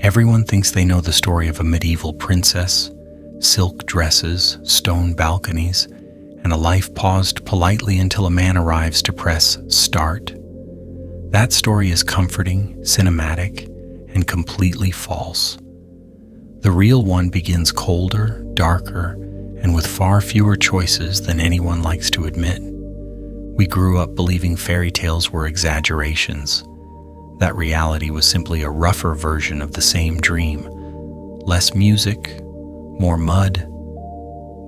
Everyone thinks they know the story of a medieval princess, silk dresses, stone balconies, and a life paused politely until a man arrives to press start. That story is comforting, cinematic, and completely false. The real one begins colder, darker, and with far fewer choices than anyone likes to admit. We grew up believing fairy tales were exaggerations, that reality was simply a rougher version of the same dream. Less music, more mud,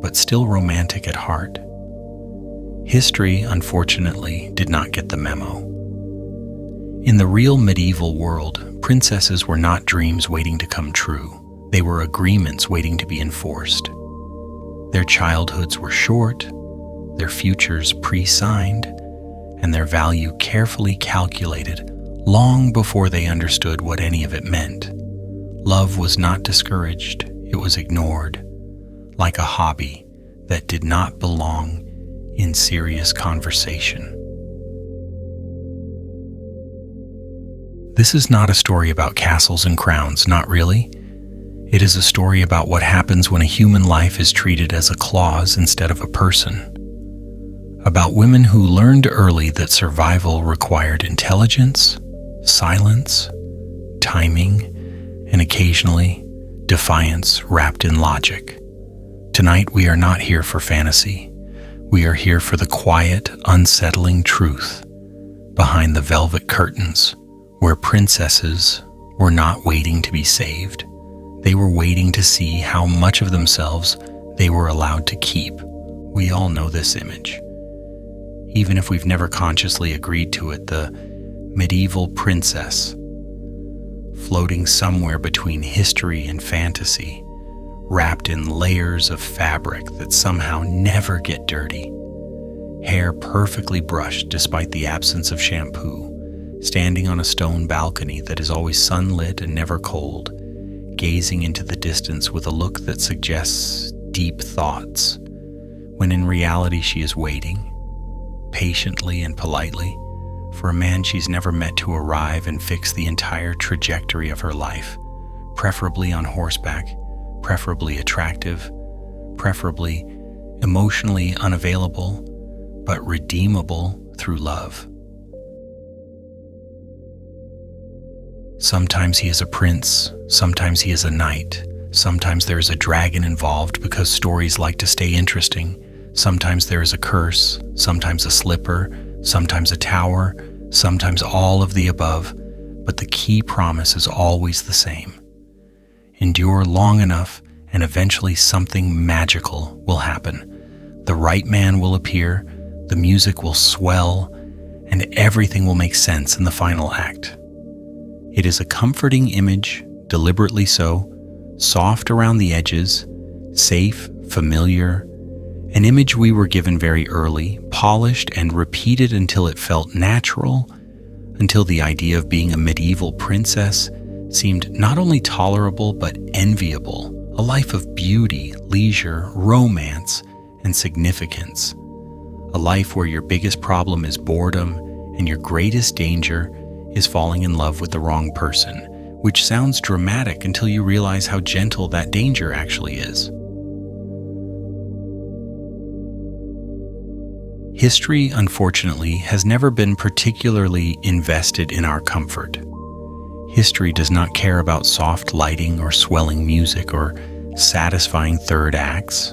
but still romantic at heart. History, unfortunately, did not get the memo. In the real medieval world, princesses were not dreams waiting to come true. They were agreements waiting to be enforced. Their childhoods were short, their futures pre-signed, and their value carefully calculated long before they understood what any of it meant. Love was not discouraged, it was ignored, like a hobby that did not belong in serious conversation. This is not a story about castles and crowns, not really. It is a story about what happens when a human life is treated as a clause instead of a person. About women who learned early that survival required intelligence, silence, timing, and occasionally defiance wrapped in logic. Tonight we are not here for fantasy. We are here for the quiet, unsettling truth behind the velvet curtains, where princesses were not waiting to be saved. They were waiting to see how much of themselves they were allowed to keep. We all know this image. Even if we've never consciously agreed to it, the medieval princess, floating somewhere between history and fantasy, wrapped in layers of fabric that somehow never get dirty, hair perfectly brushed despite the absence of shampoo, standing on a stone balcony that is always sunlit and never cold, gazing into the distance with a look that suggests deep thoughts, when in reality she is waiting, patiently and politely, for a man she's never met to arrive and fix the entire trajectory of her life, preferably on horseback, preferably attractive, preferably emotionally unavailable, but redeemable through love. Sometimes he is a prince, sometimes he is a knight, sometimes there is a dragon involved because stories like to stay interesting, sometimes there is a curse, sometimes a slipper, sometimes a tower, sometimes all of the above, but the key promise is always the same. Endure long enough and eventually something magical will happen. The right man will appear, the music will swell, and everything will make sense in the final act. It is a comforting image, deliberately so, soft around the edges, safe, familiar, an image we were given very early, polished and repeated until it felt natural, until the idea of being a medieval princess seemed not only tolerable but enviable, a life of beauty, leisure, romance, and significance. A life where your biggest problem is boredom and your greatest danger is falling in love with the wrong person, which sounds dramatic until you realize how gentle that danger actually is. History, unfortunately, has never been particularly invested in our comfort. History does not care about soft lighting or swelling music or satisfying third acts.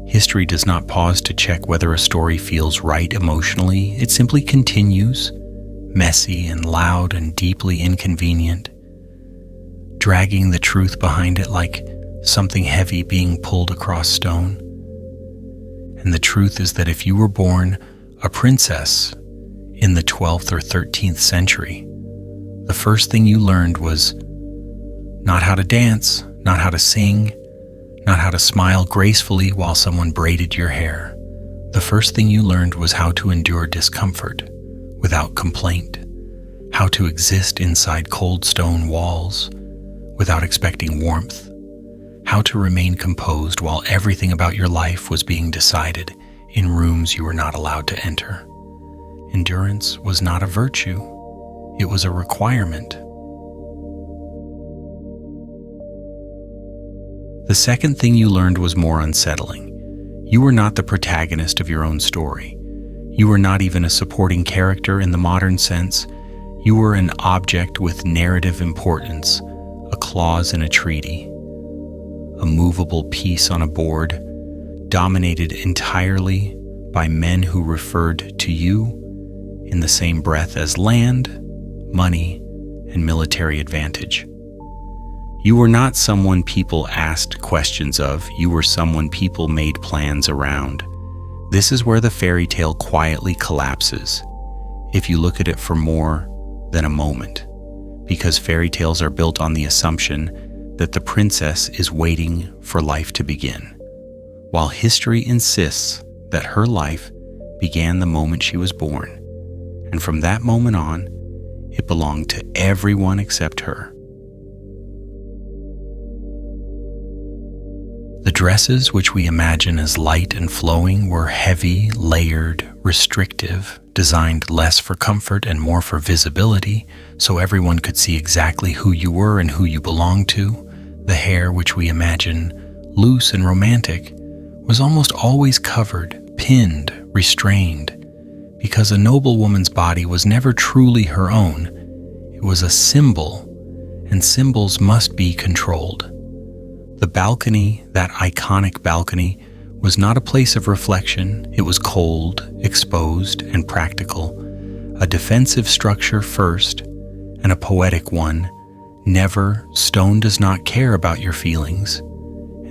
History does not pause to check whether a story feels right emotionally. It simply continues, messy and loud and deeply inconvenient, dragging the truth behind it like something heavy being pulled across stone. And the truth is that if you were born a princess in the 12th or 13th century, the first thing you learned was not how to dance, not how to sing, not how to smile gracefully while someone braided your hair. The first thing you learned was how to endure discomfort without complaint, how to exist inside cold stone walls without expecting warmth, how to remain composed while everything about your life was being decided in rooms you were not allowed to enter. Endurance was not a virtue, it was a requirement. The second thing you learned was more unsettling. You were not the protagonist of your own story. You were not even a supporting character in the modern sense. You were an object with narrative importance, a clause in a treaty, a movable piece on a board, dominated entirely by men who referred to you in the same breath as land, money, and military advantage. You were not someone people asked questions of. You were someone people made plans around. This is where the fairy tale quietly collapses, if you look at it for more than a moment, because fairy tales are built on the assumption that the princess is waiting for life to begin, while history insists that her life began the moment she was born, and from that moment on, it belonged to everyone except her. The dresses, which we imagine as light and flowing, were heavy, layered, restrictive, designed less for comfort and more for visibility, so everyone could see exactly who you were and who you belonged to. The hair, which we imagine loose and romantic, was almost always covered, pinned, restrained, because a noblewoman's body was never truly her own. It was a symbol, and symbols must be controlled. The balcony, that iconic balcony, was not a place of reflection. It was cold, exposed, and practical, a defensive structure first, and a poetic one. Never, stone does not care about your feelings,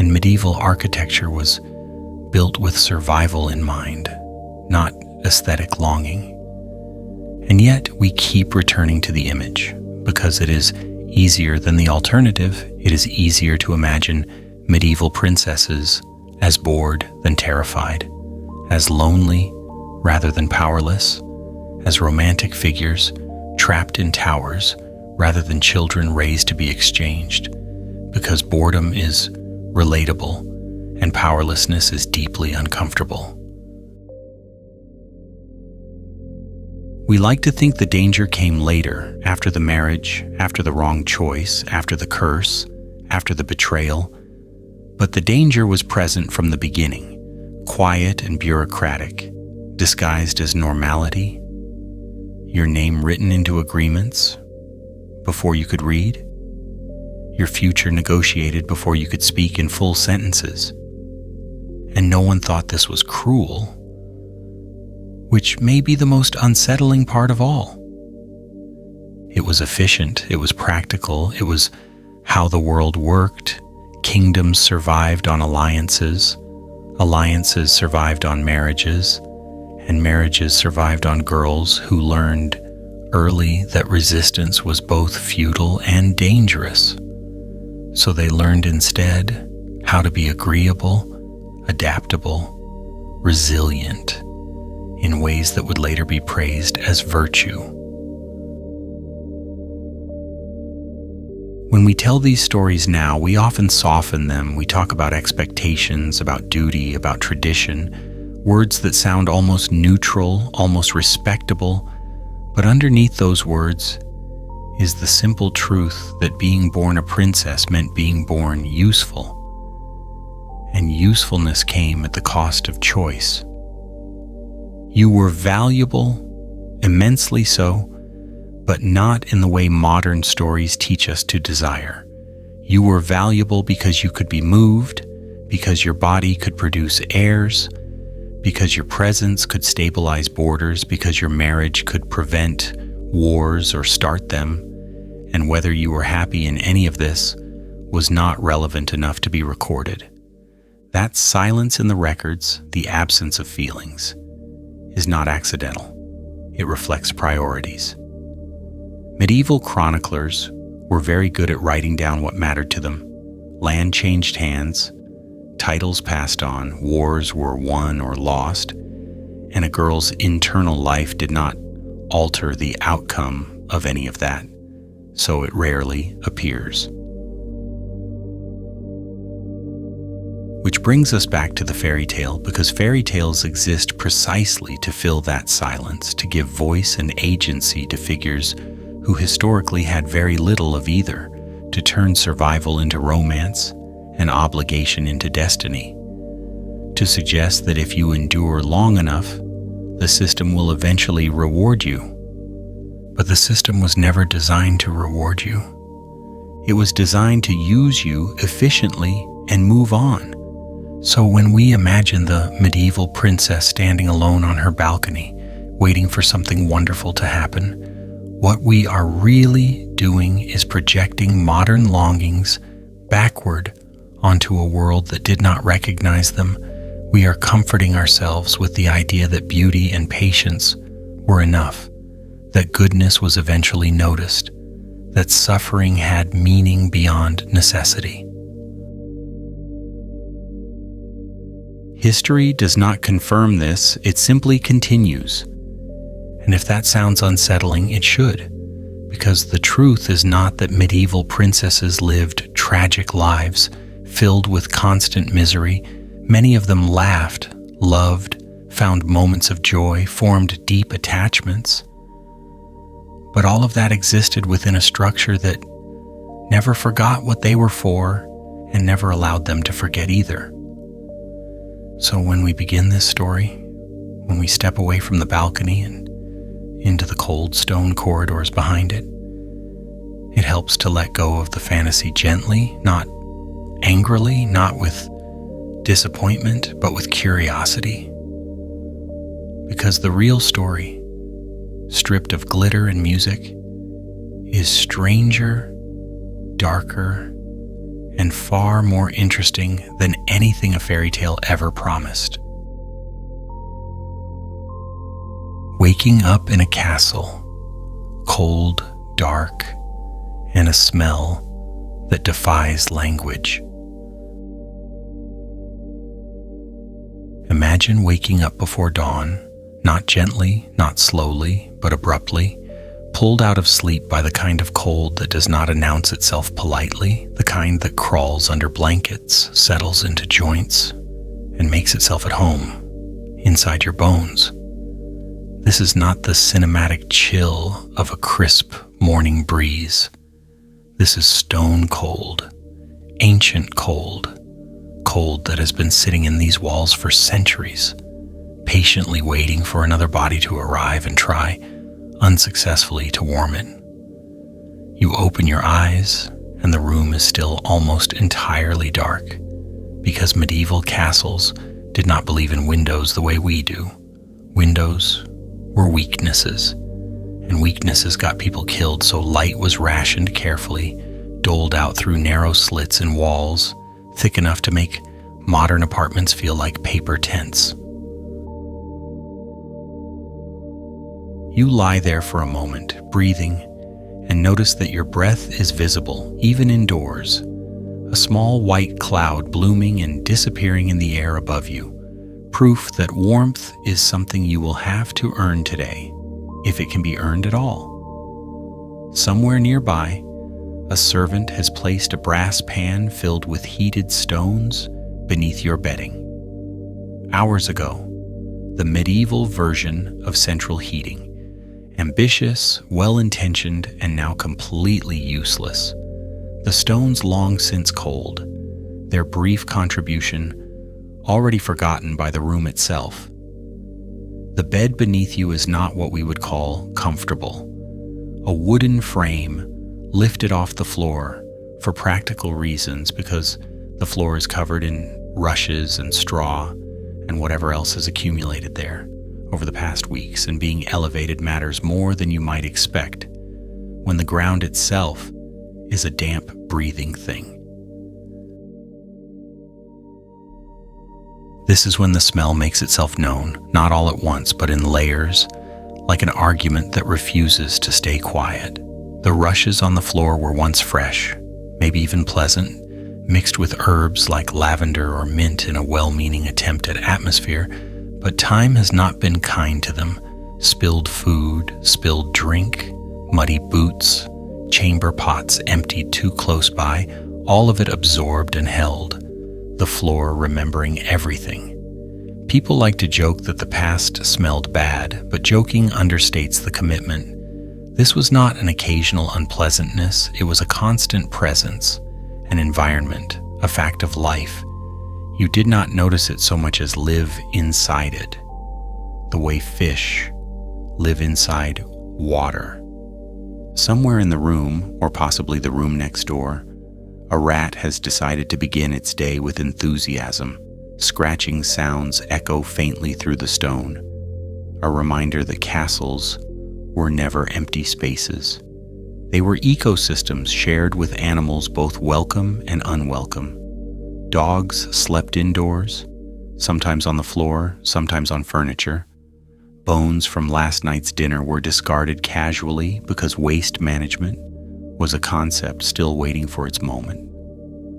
and medieval architecture was built with survival in mind, not aesthetic longing. And yet we keep returning to the image, because it is easier than the alternative. It is easier to imagine medieval princesses as bored than terrified, as lonely rather than powerless, as romantic figures trapped in towers rather than children raised to be exchanged, because boredom is relatable and powerlessness is deeply uncomfortable. We like to think the danger came later, after the marriage, after the wrong choice, after the curse, after the betrayal. But the danger was present from the beginning, quiet and bureaucratic, disguised as normality, your name written into agreements before you could read, your future negotiated before you could speak in full sentences. And no one thought this was cruel, which may be the most unsettling part of all. It was efficient, it was practical, it was how the world worked. Kingdoms survived on alliances, alliances survived on marriages, and marriages survived on girls who learned early that resistance was both futile and dangerous. So they learned instead how to be agreeable, adaptable, resilient, in ways that would later be praised as virtue. When we tell these stories now, we often soften them. We talk about expectations, about duty, about tradition, words that sound almost neutral, almost respectable, but underneath those words is the simple truth that being born a princess meant being born useful, and usefulness came at the cost of choice. You were valuable, immensely so, but not in the way modern stories teach us to desire. You were valuable because you could be moved, because your body could produce heirs, because your presence could stabilize borders, because your marriage could prevent wars or start them, and whether you were happy in any of this was not relevant enough to be recorded. That silence in the records, the absence of feelings, is not accidental. It reflects priorities. Medieval chroniclers were very good at writing down what mattered to them. Land changed hands, titles passed on, wars were won or lost, and a girl's internal life did not alter the outcome of any of that, so it rarely appears. Which brings us back to the fairy tale, because fairy tales exist precisely to fill that silence, to give voice and agency to figures who historically had very little of either, to turn survival into romance and obligation into destiny, to suggest that if you endure long enough, the system will eventually reward you. But the system was never designed to reward you. It was designed to use you efficiently and move on. So when we imagine the medieval princess standing alone on her balcony, waiting for something wonderful to happen, what we are really doing is projecting modern longings backward onto a world that did not recognize them. We are comforting ourselves with the idea that beauty and patience were enough, that goodness was eventually noticed, that suffering had meaning beyond necessity. History does not confirm this, it simply continues. And if that sounds unsettling, it should, because the truth is not that medieval princesses lived tragic lives filled with constant misery. Many of them laughed, loved, found moments of joy, formed deep attachments. But all of that existed within a structure that never forgot what they were for and never allowed them to forget either. So when we begin this story, when we step away from the balcony and into the cold stone corridors behind it, it helps to let go of the fantasy gently, not angrily, not with disappointment, but with curiosity. Because the real story, stripped of glitter and music, is stranger, darker, and far more interesting than anything a fairy tale ever promised. Waking up in a castle, cold, dark, and a smell that defies language. Imagine waking up before dawn, not gently, not slowly, but abruptly, pulled out of sleep by the kind of cold that does not announce itself politely, the kind that crawls under blankets, settles into joints, and makes itself at home, inside your bones. This is not the cinematic chill of a crisp morning breeze. This is stone cold, ancient cold, cold that has been sitting in these walls for centuries, patiently waiting for another body to arrive and try, unsuccessfully, to warm it. You open your eyes, and the room is still almost entirely dark, because medieval castles did not believe in windows the way we do. Windows were weaknesses, and weaknesses got people killed, so light was rationed carefully, doled out through narrow slits in walls, thick enough to make modern apartments feel like paper tents. You lie there for a moment, breathing, and notice that your breath is visible, even indoors. A small white cloud blooming and disappearing in the air above you. Proof that warmth is something you will have to earn today, if it can be earned at all. Somewhere nearby, a servant has placed a brass pan filled with heated stones beneath your bedding. Hours ago, the medieval version of central heating. Ambitious, well-intentioned, and now completely useless. The stones long since cold, their brief contribution already forgotten by the room itself. The bed beneath you is not what we would call comfortable. A wooden frame lifted off the floor for practical reasons, because the floor is covered in rushes and straw and whatever else has accumulated there over the past weeks, and being elevated matters more than you might expect when the ground itself is a damp, breathing thing. This is when the smell makes itself known, not all at once, but in layers, like an argument that refuses to stay quiet. The rushes on the floor were once fresh, maybe even pleasant, mixed with herbs like lavender or mint in a well-meaning attempt at atmosphere, but time has not been kind to them. Spilled food, spilled drink, muddy boots, chamber pots emptied too close by, all of it absorbed and held, the floor remembering everything. People like to joke that the past smelled bad, but joking understates the commitment. This was not an occasional unpleasantness, it was a constant presence, an environment, a fact of life, you did not notice it so much as live inside it, the way fish live inside water. Somewhere in the room, or possibly the room next door, a rat has decided to begin its day with enthusiasm. Scratching sounds echo faintly through the stone, a reminder that castles were never empty spaces. They were ecosystems shared with animals both welcome and unwelcome. Dogs slept indoors, sometimes on the floor, sometimes on furniture. Bones from last night's dinner were discarded casually because waste management was a concept still waiting for its moment.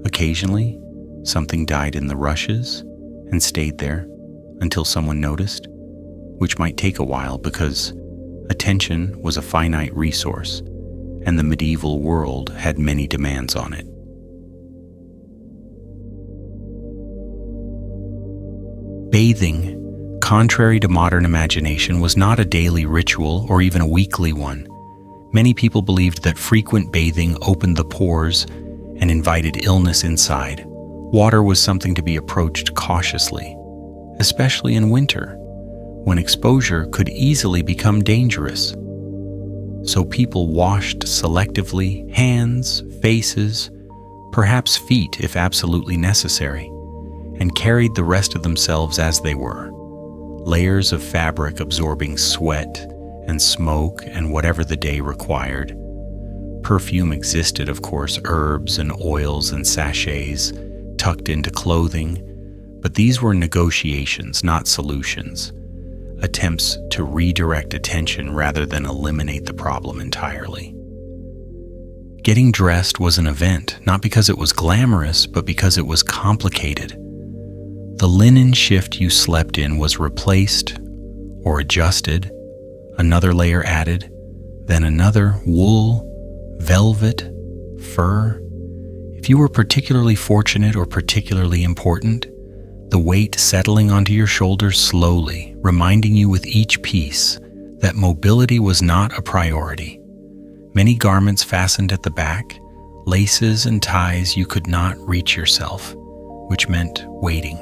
Occasionally, something died in the rushes and stayed there until someone noticed, which might take a while because attention was a finite resource and the medieval world had many demands on it. Bathing, contrary to modern imagination, was not a daily ritual or even a weekly one. Many people believed that frequent bathing opened the pores and invited illness inside. Water was something to be approached cautiously, especially in winter, when exposure could easily become dangerous. So people washed selectively, hands, faces, perhaps feet if absolutely necessary, and carried the rest of themselves as they were. Layers of fabric absorbing sweat and smoke and whatever the day required. Perfume existed, of course, herbs and oils and sachets tucked into clothing, but these were negotiations, not solutions. Attempts to redirect attention rather than eliminate the problem entirely. Getting dressed was an event, not because it was glamorous, but because it was complicated. The linen shift you slept in was replaced or adjusted, another layer added, then another: wool, velvet, fur. If you were particularly fortunate or particularly important, the weight settling onto your shoulders slowly, reminding you with each piece that mobility was not a priority. Many garments fastened at the back, laces and ties you could not reach yourself, which meant waiting,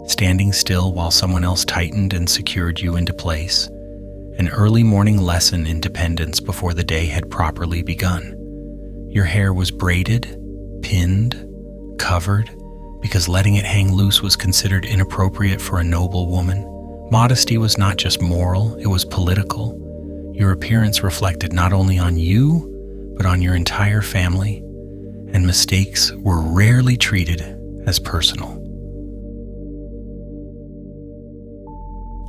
standing still while someone else tightened and secured you into place. An early morning lesson in dependence before the day had properly begun. Your hair was braided, pinned, covered, because letting it hang loose was considered inappropriate for a noble woman. Modesty was not just moral, it was political. Your appearance reflected not only on you, but on your entire family, and mistakes were rarely treated as personal.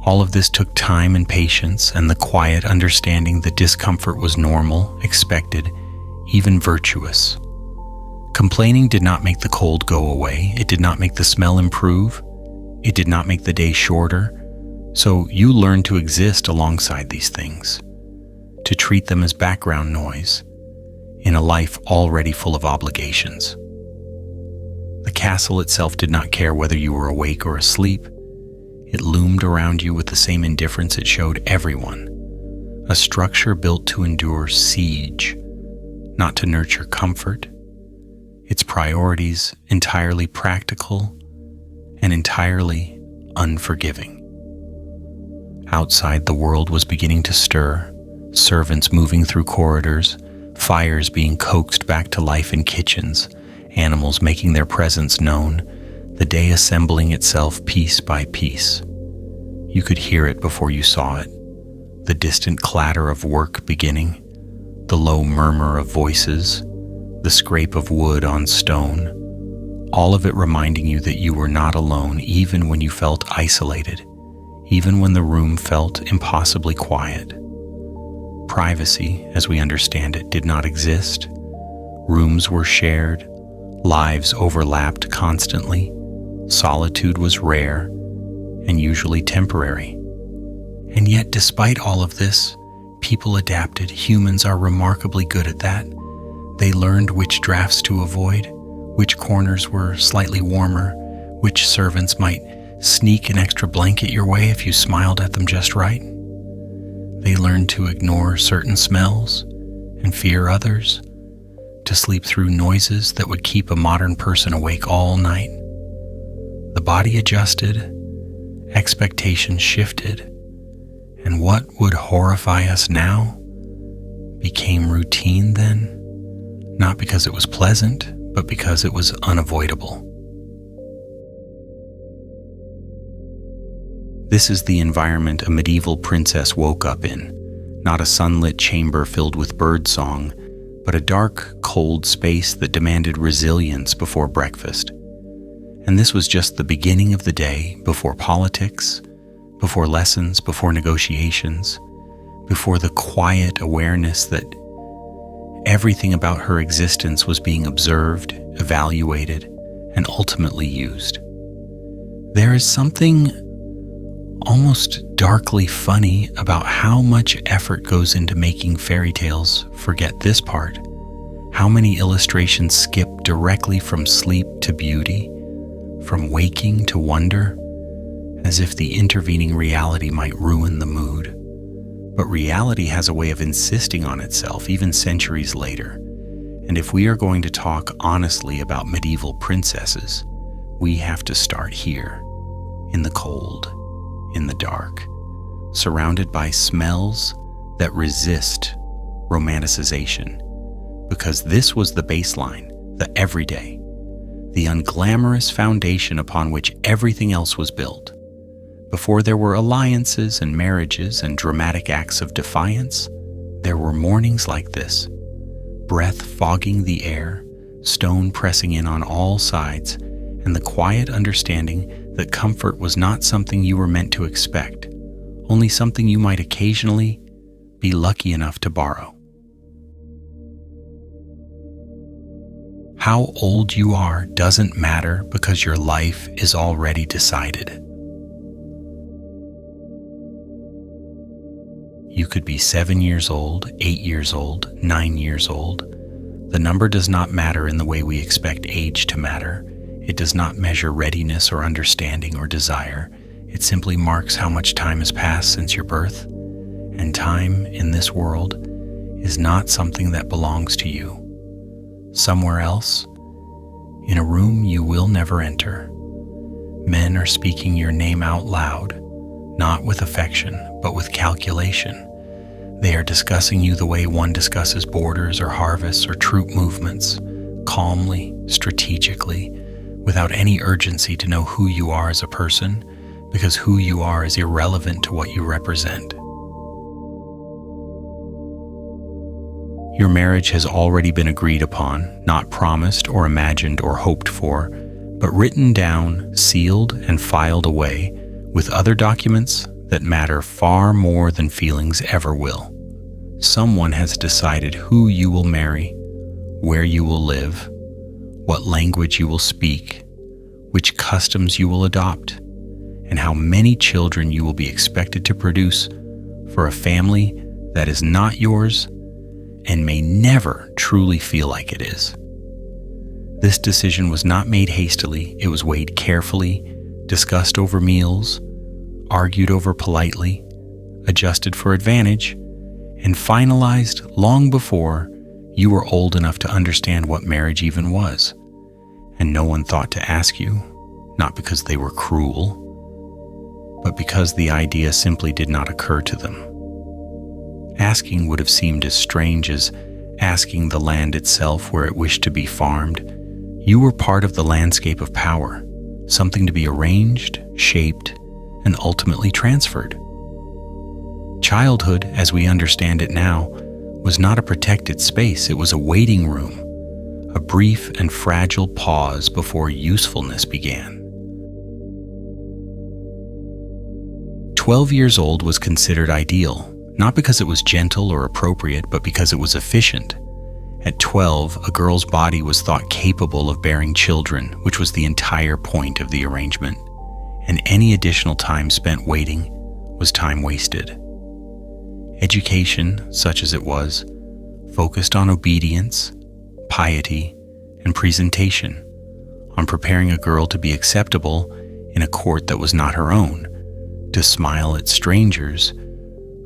All of this took time and patience, and the quiet understanding that discomfort was normal, expected, even virtuous. Complaining did not make the cold go away. It did not make the smell improve. It did not make the day shorter. So you learned to exist alongside these things, to treat them as background noise in a life already full of obligations. The castle itself did not care whether you were awake or asleep. It loomed around you with the same indifference it showed everyone. A structure built to endure siege, not to nurture comfort. Its priorities entirely practical and entirely unforgiving. Outside, the world was beginning to stir, servants moving through corridors, fires being coaxed back to life in kitchens, animals making their presence known, the day assembling itself piece by piece. You could hear it before you saw it, the distant clatter of work beginning, the low murmur of voices, the scrape of wood on stone, all of it reminding you that you were not alone even when you felt isolated, even when the room felt impossibly quiet. Privacy, as we understand it, did not exist. Rooms were shared, lives overlapped constantly, solitude was rare and usually temporary. And yet, despite all of this, people adapted. Humans are remarkably good at that. They learned which drafts to avoid, which corners were slightly warmer, which servants might sneak an extra blanket your way if you smiled at them just right. They learned to ignore certain smells and fear others, to sleep through noises that would keep a modern person awake all night. The body adjusted, expectations shifted, and what would horrify us now became routine then, not because it was pleasant, but because it was unavoidable. This is the environment a medieval princess woke up in, not a sunlit chamber filled with birdsong, but a dark, cold space that demanded resilience before breakfast. And this was just the beginning of the day, before politics, before lessons, before negotiations, before the quiet awareness that everything about her existence was being observed, evaluated, and ultimately used. There is something almost darkly funny about how much effort goes into making fairy tales forget this part. How many illustrations skip directly from sleep to beauty, from waking to wonder, as if the intervening reality might ruin the mood. But reality has a way of insisting on itself, even centuries later. And if we are going to talk honestly about medieval princesses, we have to start here, in the cold, in the dark, surrounded by smells that resist romanticization, because this was the baseline, the everyday, the unglamorous foundation upon which everything else was built. Before there were alliances and marriages and dramatic acts of defiance, there were mornings like this, breath fogging the air, stone pressing in on all sides, and the quiet understanding that comfort was not something you were meant to expect, only something you might occasionally be lucky enough to borrow. How old you are doesn't matter because your life is already decided. You could be 7 years old, 8 years old, 9 years old. The number does not matter in the way we expect age to matter. It does not measure readiness or understanding or desire. It simply marks how much time has passed since your birth. And time in this world is not something that belongs to you. Somewhere else, in a room you will never enter, men are speaking your name out loud, not with affection, but with calculation. They are discussing you the way one discusses borders or harvests or troop movements, calmly, strategically, without any urgency to know who you are as a person, because who you are is irrelevant to what you represent. Your marriage has already been agreed upon, not promised or imagined or hoped for, but written down, sealed, and filed away with other documents that matter far more than feelings ever will. Someone has decided who you will marry, where you will live, what language you will speak, which customs you will adopt, and how many children you will be expected to produce for a family that is not yours and may never truly feel like it is. This decision was not made hastily. It was weighed carefully, discussed over meals, argued over politely, adjusted for advantage, and finalized long before you were old enough to understand what marriage even was. And no one thought to ask you, not because they were cruel, but because the idea simply did not occur to them. Asking would have seemed as strange as asking the land itself where it wished to be farmed. You were part of the landscape of power, something to be arranged, shaped, and ultimately transferred. Childhood, as we understand it now, was not a protected space. It was a waiting room, a brief and fragile pause before usefulness began. 12 years old was considered ideal, not because it was gentle or appropriate, but because it was efficient. At 12, a girl's body was thought capable of bearing children, which was the entire point of the arrangement, and any additional time spent waiting was time wasted. Education, such as it was, focused on obedience, piety, and presentation, on preparing a girl to be acceptable in a court that was not her own, to smile at strangers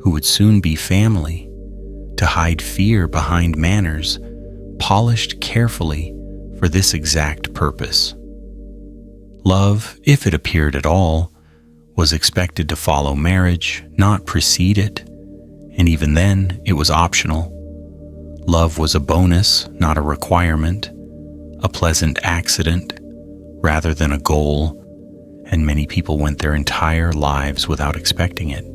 who would soon be family, to hide fear behind manners, polished carefully for this exact purpose. Love, if it appeared at all, was expected to follow marriage, not precede it, and even then, it was optional. Love was a bonus, not a requirement, a pleasant accident rather than a goal, and many people went their entire lives without expecting it.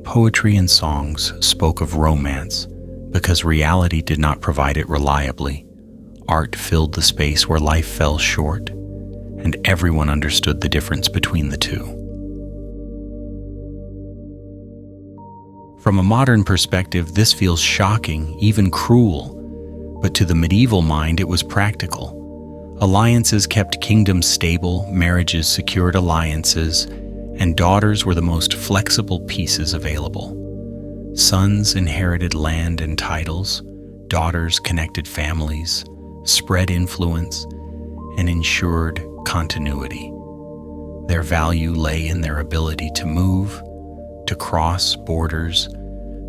Poetry and songs spoke of romance because reality did not provide it reliably. Art filled the space where life fell short, and everyone understood the difference between the two. From a modern perspective, this feels shocking, even cruel, but to the medieval mind it was practical. Alliances kept kingdoms stable, marriages secured alliances, and daughters were the most flexible pieces available. Sons inherited land and titles, daughters connected families, spread influence, and ensured continuity. Their value lay in their ability to move, to cross borders,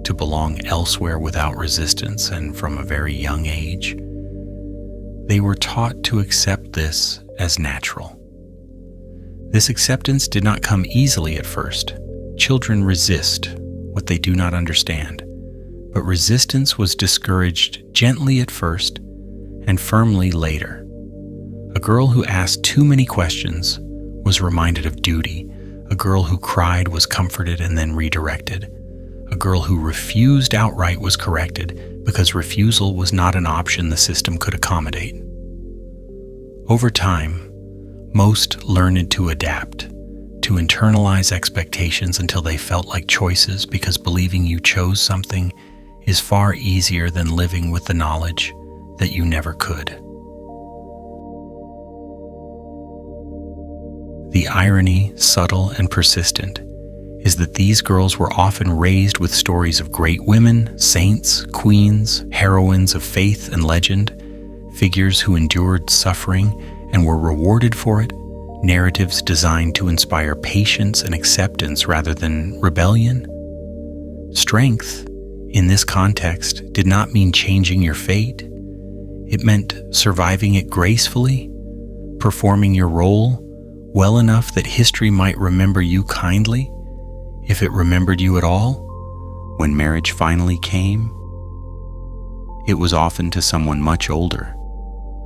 to belong elsewhere without resistance, and from a very young age. They were taught to accept this as natural. This acceptance did not come easily at first. Children resist what they do not understand, but resistance was discouraged gently at first and firmly later. A girl who asked too many questions was reminded of duty. A girl who cried was comforted and then redirected. A girl who refused outright was corrected because refusal was not an option the system could accommodate. Over time, most learned to adapt, to internalize expectations until they felt like choices, because believing you chose something is far easier than living with the knowledge that you never could. The irony, subtle and persistent, is that these girls were often raised with stories of great women, saints, queens, heroines of faith and legend, figures who endured suffering and were rewarded for it, narratives designed to inspire patience and acceptance rather than rebellion. Strength, in this context, did not mean changing your fate. It meant surviving it gracefully, performing your role well enough that history might remember you kindly, if it remembered you at all. When marriage finally came, it was often to someone much older,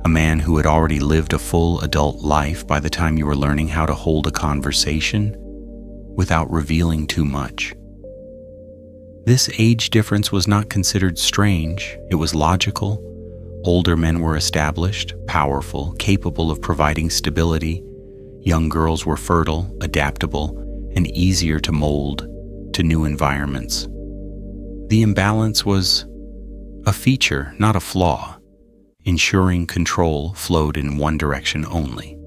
a man who had already lived a full adult life by the time you were learning how to hold a conversation without revealing too much. This age difference was not considered strange, it was logical. Older men were established, powerful, capable of providing stability. Young girls were fertile, adaptable, and easier to mold to new environments. The imbalance was a feature, not a flaw. Ensuring control flowed in one direction only.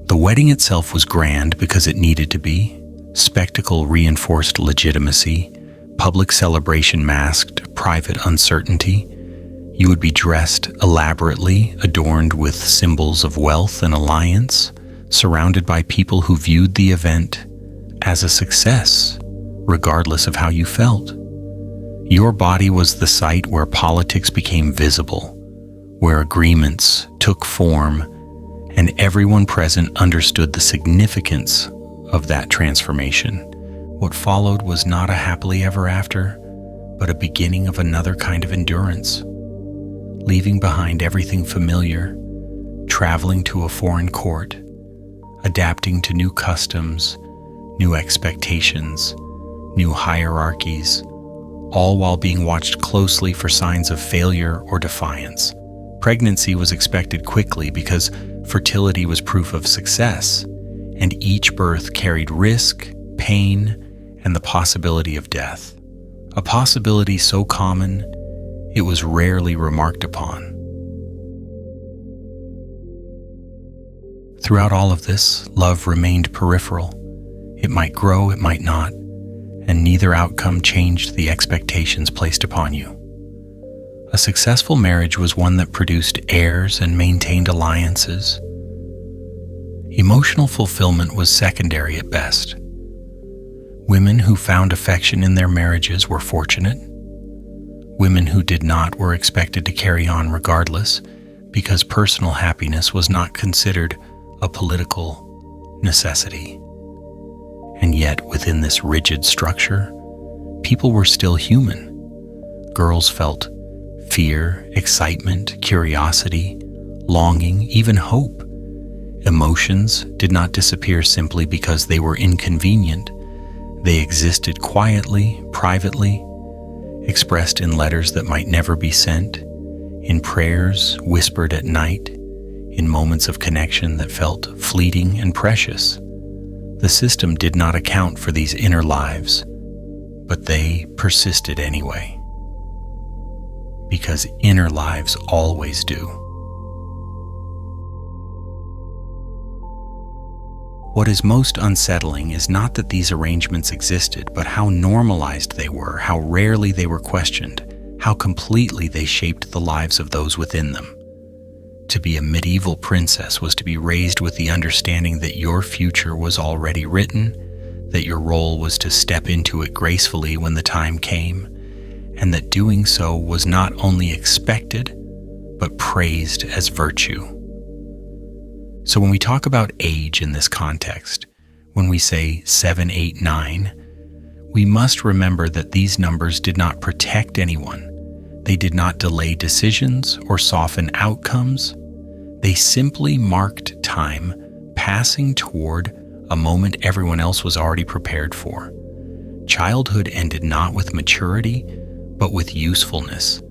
The wedding itself was grand because it needed to be. Spectacle reinforced legitimacy. Public celebration masked private uncertainty. You would be dressed elaborately, adorned with symbols of wealth and alliance, surrounded by people who viewed the event as a success, regardless of how you felt. Your body was the site where politics became visible, where agreements took form, and everyone present understood the significance of that transformation. What followed was not a happily ever after, but a beginning of another kind of endurance. Leaving behind everything familiar, traveling to a foreign court, adapting to new customs, new expectations, new hierarchies, all while being watched closely for signs of failure or defiance. Pregnancy was expected quickly because fertility was proof of success, and each birth carried risk, pain, and the possibility of death. A possibility so common, it was rarely remarked upon. Throughout all of this, love remained peripheral. It might grow, it might not, and neither outcome changed the expectations placed upon you. A successful marriage was one that produced heirs and maintained alliances. Emotional fulfillment was secondary at best. Women who found affection in their marriages were fortunate. Women who did not were expected to carry on regardless, because personal happiness was not considered a political necessity. And yet, within this rigid structure, people were still human. Girls felt fear, excitement, curiosity, longing, even hope. Emotions did not disappear simply because they were inconvenient. They existed quietly, privately, expressed in letters that might never be sent, in prayers whispered at night, in moments of connection that felt fleeting and precious. The system did not account for these inner lives, but they persisted anyway. Because inner lives always do. What is most unsettling is not that these arrangements existed, but how normalized they were, how rarely they were questioned, how completely they shaped the lives of those within them. To be a medieval princess was to be raised with the understanding that your future was already written, that your role was to step into it gracefully when the time came, and that doing so was not only expected, but praised as virtue. So when we talk about age in this context, when we say 7, 8, 9, we must remember that these numbers did not protect anyone. They did not delay decisions or soften outcomes. They simply marked time passing toward a moment everyone else was already prepared for. Childhood ended not with maturity, but with usefulness.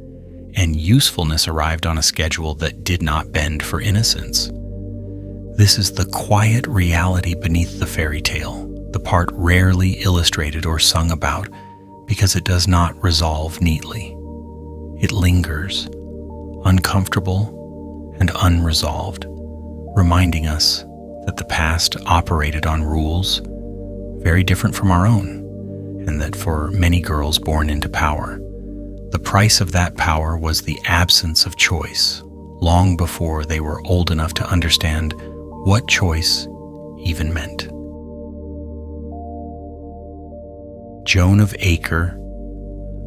And usefulness arrived on a schedule that did not bend for innocence. This is the quiet reality beneath the fairy tale, the part rarely illustrated or sung about because it does not resolve neatly. It lingers, uncomfortable and unresolved, reminding us that the past operated on rules very different from our own, and that for many girls born into power, the price of that power was the absence of choice, long before they were old enough to understand what choice even meant. Joan of Acre,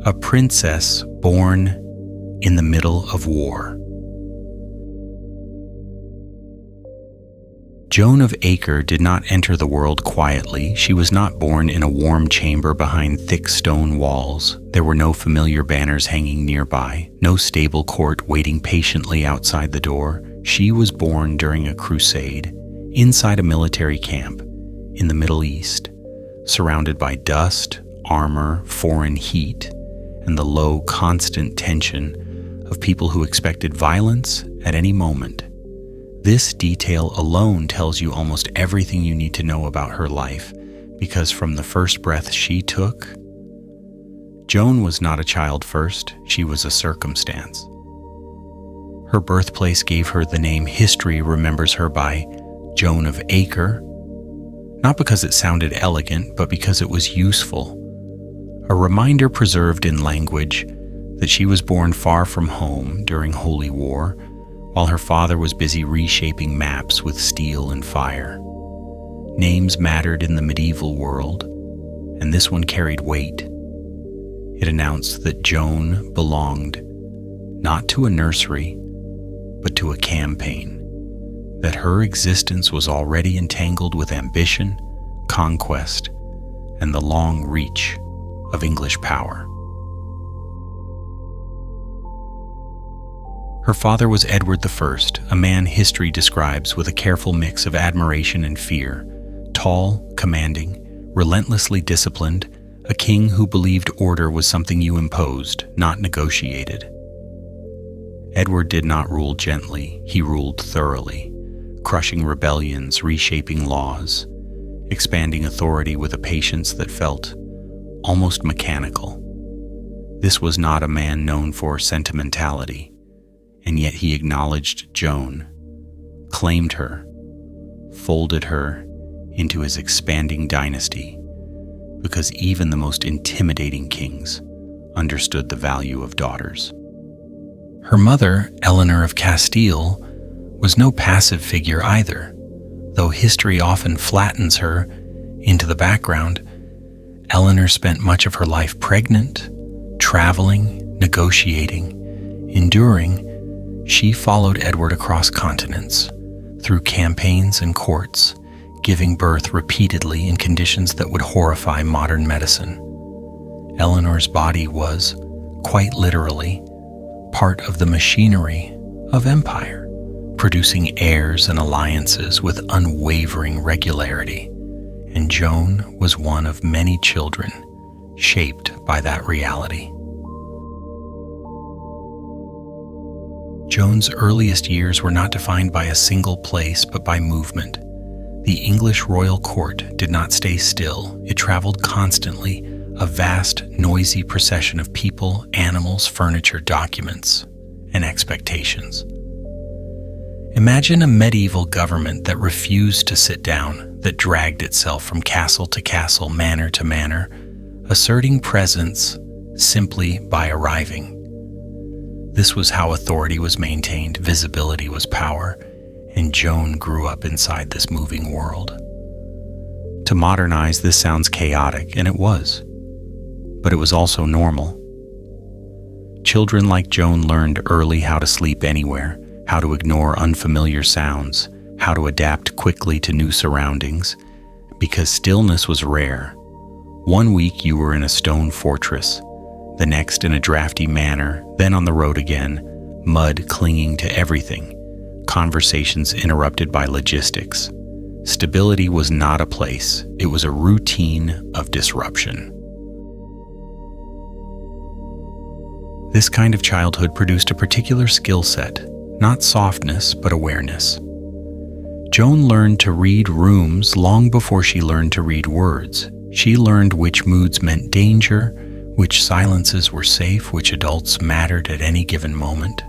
a princess born in the middle of war. Joan of Acre did not enter the world quietly. She was not born in a warm chamber behind thick stone walls. There were no familiar banners hanging nearby, no stable court waiting patiently outside the door. She was born during a crusade, inside a military camp in the Middle East, surrounded by dust, armor, foreign heat, and the low, constant tension of people who expected violence at any moment. This detail alone tells you almost everything you need to know about her life, because from the first breath she took, Joan was not a child first, she was a circumstance. Her birthplace gave her the name history remembers her by, Joan of Acre, not because it sounded elegant, but because it was useful. A reminder preserved in language that she was born far from home during Holy War, while her father was busy reshaping maps with steel and fire. Names mattered in the medieval world, and this one carried weight. It announced that Joan belonged not to a nursery, but to a campaign, that her existence was already entangled with ambition, conquest, and the long reach of English power. Her father was Edward I, a man history describes with a careful mix of admiration and fear, tall, commanding, relentlessly disciplined, a king who believed order was something you imposed, not negotiated. Edward did not rule gently, he ruled thoroughly, crushing rebellions, reshaping laws, expanding authority with a patience that felt almost mechanical. This was not a man known for sentimentality, and yet he acknowledged Joan, claimed her, folded her into his expanding dynasty, because even the most intimidating kings understood the value of daughters. Her mother, Eleanor of Castile, was no passive figure either. Though history often flattens her into the background, Eleanor spent much of her life pregnant, traveling, negotiating, enduring, she followed Edward across continents, through campaigns and courts, giving birth repeatedly in conditions that would horrify modern medicine. Eleanor's body was, quite literally, part of the machinery of empire, producing heirs and alliances with unwavering regularity, and Joan was one of many children shaped by that reality. Joan's earliest years were not defined by a single place but by movement. The English royal court did not stay still. It traveled constantly, a vast, noisy procession of people, animals, furniture, documents, and expectations. Imagine a medieval government that refused to sit down, that dragged itself from castle to castle, manor to manor, asserting presence simply by arriving. This was how authority was maintained, visibility was power, and Joan grew up inside this moving world. To modernize, this sounds chaotic, and it was. But it was also normal. Children like Joan learned early how to sleep anywhere, how to ignore unfamiliar sounds, how to adapt quickly to new surroundings, because stillness was rare. One week you were in a stone fortress, the next in a drafty manor, then on the road again, mud clinging to everything, conversations interrupted by logistics. Stability was not a place, it was a routine of disruption. This kind of childhood produced a particular skill set, not softness, but awareness. Joan learned to read rooms long before she learned to read words. She learned which moods meant danger, which silences were safe, which adults mattered at any given moment.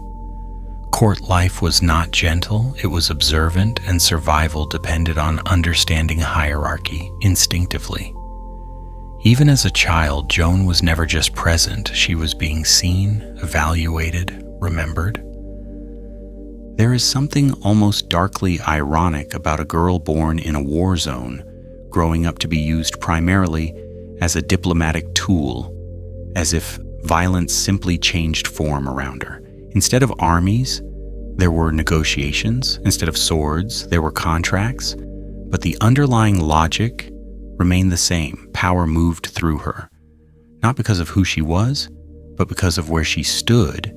Court life was not gentle, it was observant, and survival depended on understanding hierarchy instinctively. Even as a child, Joan was never just present, she was being seen, evaluated, remembered. There is something almost darkly ironic about a girl born in a war zone, growing up to be used primarily as a diplomatic tool, as if violence simply changed form around her. Instead of armies, there were negotiations. Instead of swords, there were contracts. But the underlying logic remained the same. Power moved through her, not because of who she was, but because of where she stood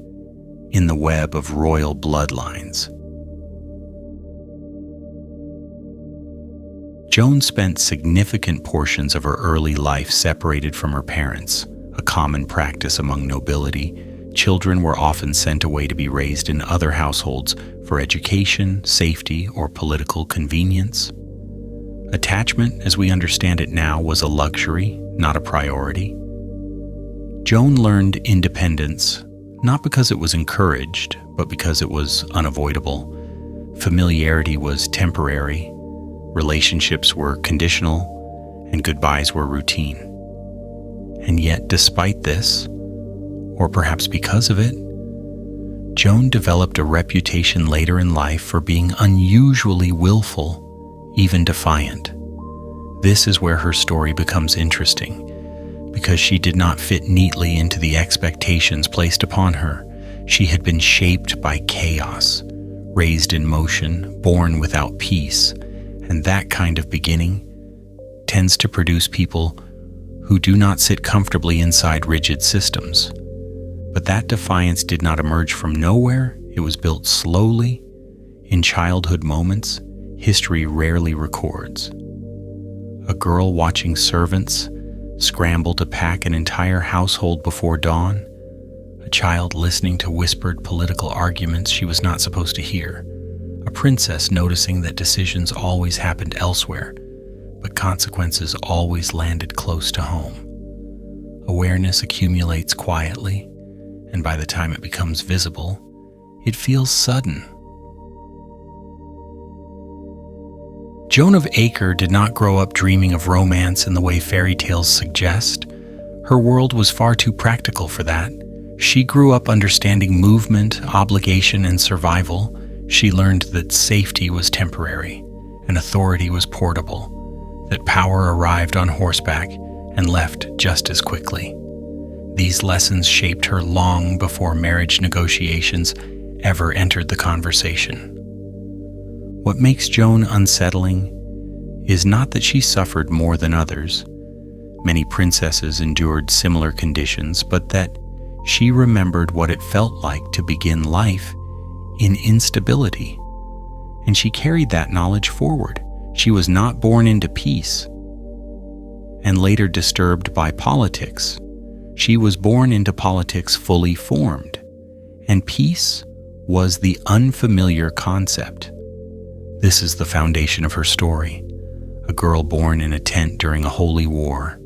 in the web of royal bloodlines. Joan spent significant portions of her early life separated from her parents, a common practice among nobility. Children were often sent away to be raised in other households for education, safety, or political convenience. Attachment, as we understand it now, was a luxury, not a priority. Joan learned independence, not because it was encouraged, but because it was unavoidable. Familiarity was temporary, relationships were conditional, and goodbyes were routine. And yet, despite this, or perhaps because of it, Joan developed a reputation later in life for being unusually willful, even defiant. This is where her story becomes interesting, because she did not fit neatly into the expectations placed upon her. She had been shaped by chaos, raised in motion, born without peace, and that kind of beginning tends to produce people who do not sit comfortably inside rigid systems. But that defiance did not emerge from nowhere. It was built slowly, in childhood moments history rarely records. A girl watching servants scramble to pack an entire household before dawn, a child listening to whispered political arguments she was not supposed to hear, a princess noticing that decisions always happened elsewhere, but consequences always landed close to home. Awareness accumulates quietly, and by the time it becomes visible, it feels sudden. Joan of Acre did not grow up dreaming of romance in the way fairy tales suggest. Her world was far too practical for that. She grew up understanding movement, obligation, and survival. She learned that safety was temporary, and authority was portable, that power arrived on horseback and left just as quickly. These lessons shaped her long before marriage negotiations ever entered the conversation. What makes Joan unsettling is not that she suffered more than others. Many princesses endured similar conditions, but that she remembered what it felt like to begin life in instability. And she carried that knowledge forward. She was not born into peace and later disturbed by politics. She was born into politics fully formed, and peace was the unfamiliar concept. This is the foundation of her story. A girl born in a tent during a holy war,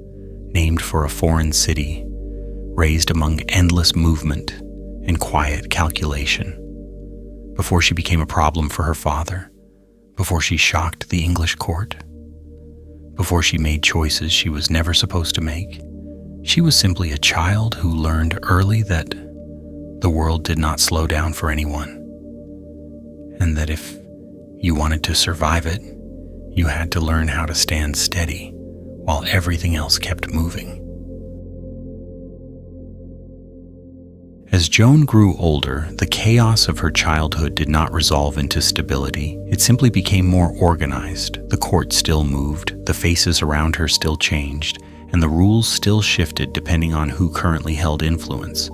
named for a foreign city, raised among endless movement and quiet calculation. Before she became a problem for her father, before she shocked the English court, before she made choices she was never supposed to make, she was simply a child who learned early that the world did not slow down for anyone, and that if you wanted to survive it, you had to learn how to stand steady while everything else kept moving. As Joan grew older, the chaos of her childhood did not resolve into stability. It simply became more organized. The court still moved, the faces around her still changed, and the rules still shifted depending on who currently held influence.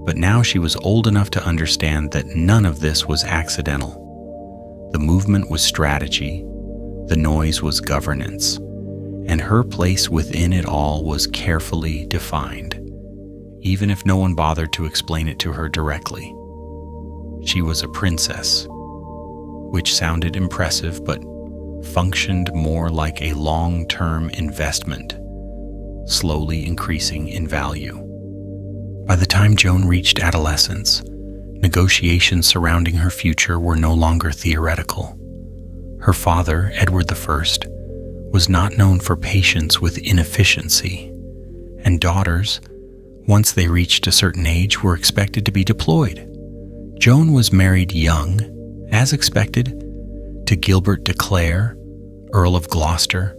But now she was old enough to understand that none of this was accidental. The movement was strategy, the noise was governance, and her place within it all was carefully defined, even if no one bothered to explain it to her directly. She was a princess, which sounded impressive but functioned more like a long-term investment, slowly increasing in value. By the time Joan reached adolescence, negotiations surrounding her future were no longer theoretical. Her father, Edward I, was not known for patience with inefficiency, and daughters, once they reached a certain age, were expected to be deployed. Joan was married young, as expected, to Gilbert de Clare, Earl of Gloucester,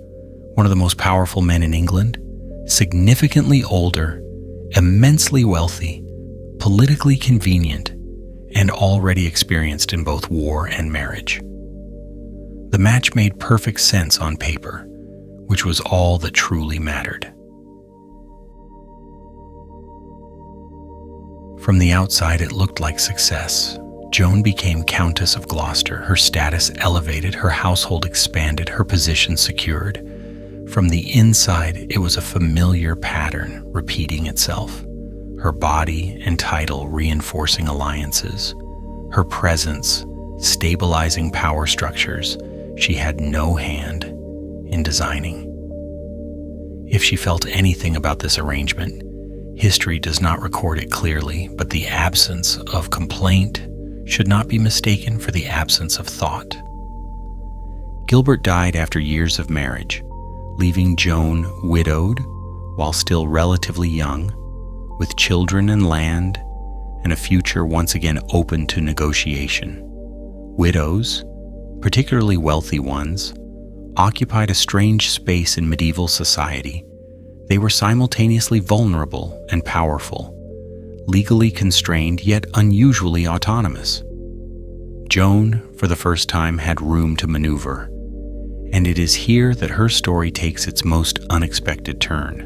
one of the most powerful men in England, significantly older, immensely wealthy, politically convenient, and already experienced in both war and marriage. The match made perfect sense on paper, which was all that truly mattered. From the outside, it looked like success. Joan became Countess of Gloucester, her status elevated, her household expanded, her position secured. From the inside, it was a familiar pattern repeating itself. Her body and title reinforcing alliances, her presence stabilizing power structures she had no hand in designing. If she felt anything about this arrangement, history does not record it clearly, but the absence of complaint should not be mistaken for the absence of thought. Gilbert died after years of marriage, leaving Joan widowed while still relatively young, with children and land, and a future once again open to negotiation. Widows, particularly wealthy ones, occupied a strange space in medieval society. They were simultaneously vulnerable and powerful, legally constrained yet unusually autonomous. Joan, for the first time, had room to maneuver, and it is here that her story takes its most unexpected turn.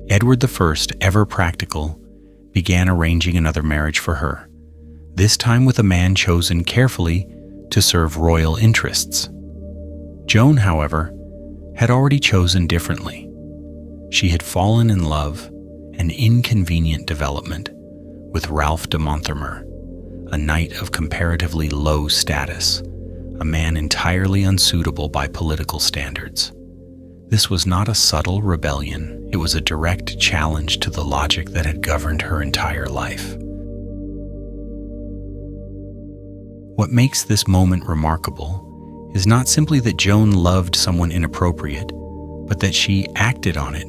Edward I, ever practical, began arranging another marriage for her, this time with a man chosen carefully to serve royal interests. Joan, however, had already chosen differently. She had fallen in love, an inconvenient development, with Ralph de Monthermer, a knight of comparatively low status, a man entirely unsuitable by political standards. This was not a subtle rebellion, it was a direct challenge to the logic that had governed her entire life. What makes this moment remarkable is not simply that Joan loved someone inappropriate, but that she acted on it.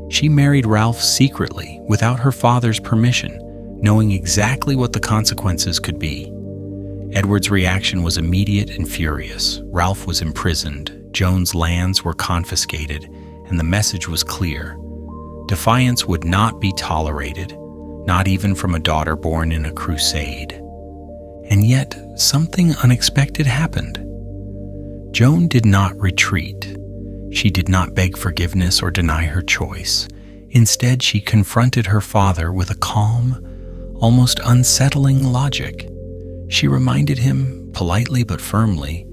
She married Ralph secretly, without her father's permission, knowing exactly what the consequences could be. Edward's reaction was immediate and furious. Ralph was imprisoned, Joan's lands were confiscated, and the message was clear. Defiance would not be tolerated, not even from a daughter born in a crusade. And yet, something unexpected happened. Joan did not retreat. She did not beg forgiveness or deny her choice. Instead, she confronted her father with a calm, almost unsettling logic. She reminded him, politely but firmly,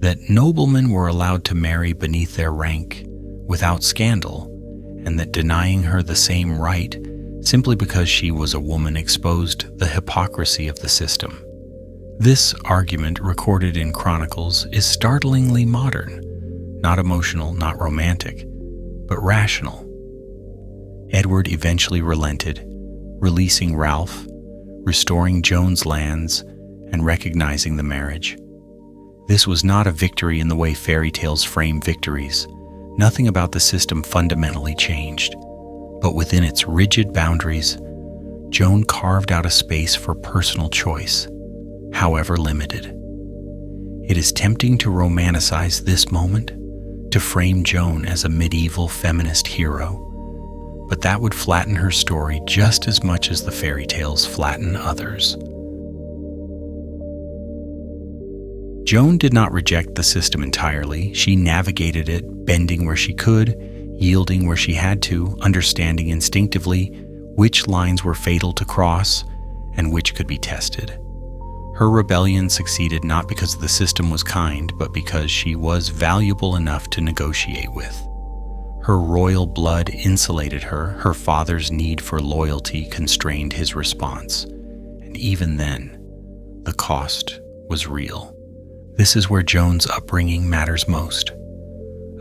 that noblemen were allowed to marry beneath their rank without scandal, and that denying her the same right simply because she was a woman exposed the hypocrisy of the system. This argument, recorded in chronicles, is startlingly modern, not emotional, not romantic, but rational. Edward eventually relented, releasing Ralph, restoring Joan's lands, and recognizing the marriage. This was not a victory in the way fairy tales frame victories. Nothing about the system fundamentally changed, but within its rigid boundaries, Joan carved out a space for personal choice, however limited. It is tempting to romanticize this moment, to frame Joan as a medieval feminist hero, but that would flatten her story just as much as the fairy tales flatten others. Joan did not reject the system entirely. She navigated it, bending where she could, yielding where she had to, understanding instinctively which lines were fatal to cross and which could be tested. Her rebellion succeeded not because the system was kind, but because she was valuable enough to negotiate with. Her royal blood insulated her. Her father's need for loyalty constrained his response. And even then, the cost was real. This is where Joan's upbringing matters most.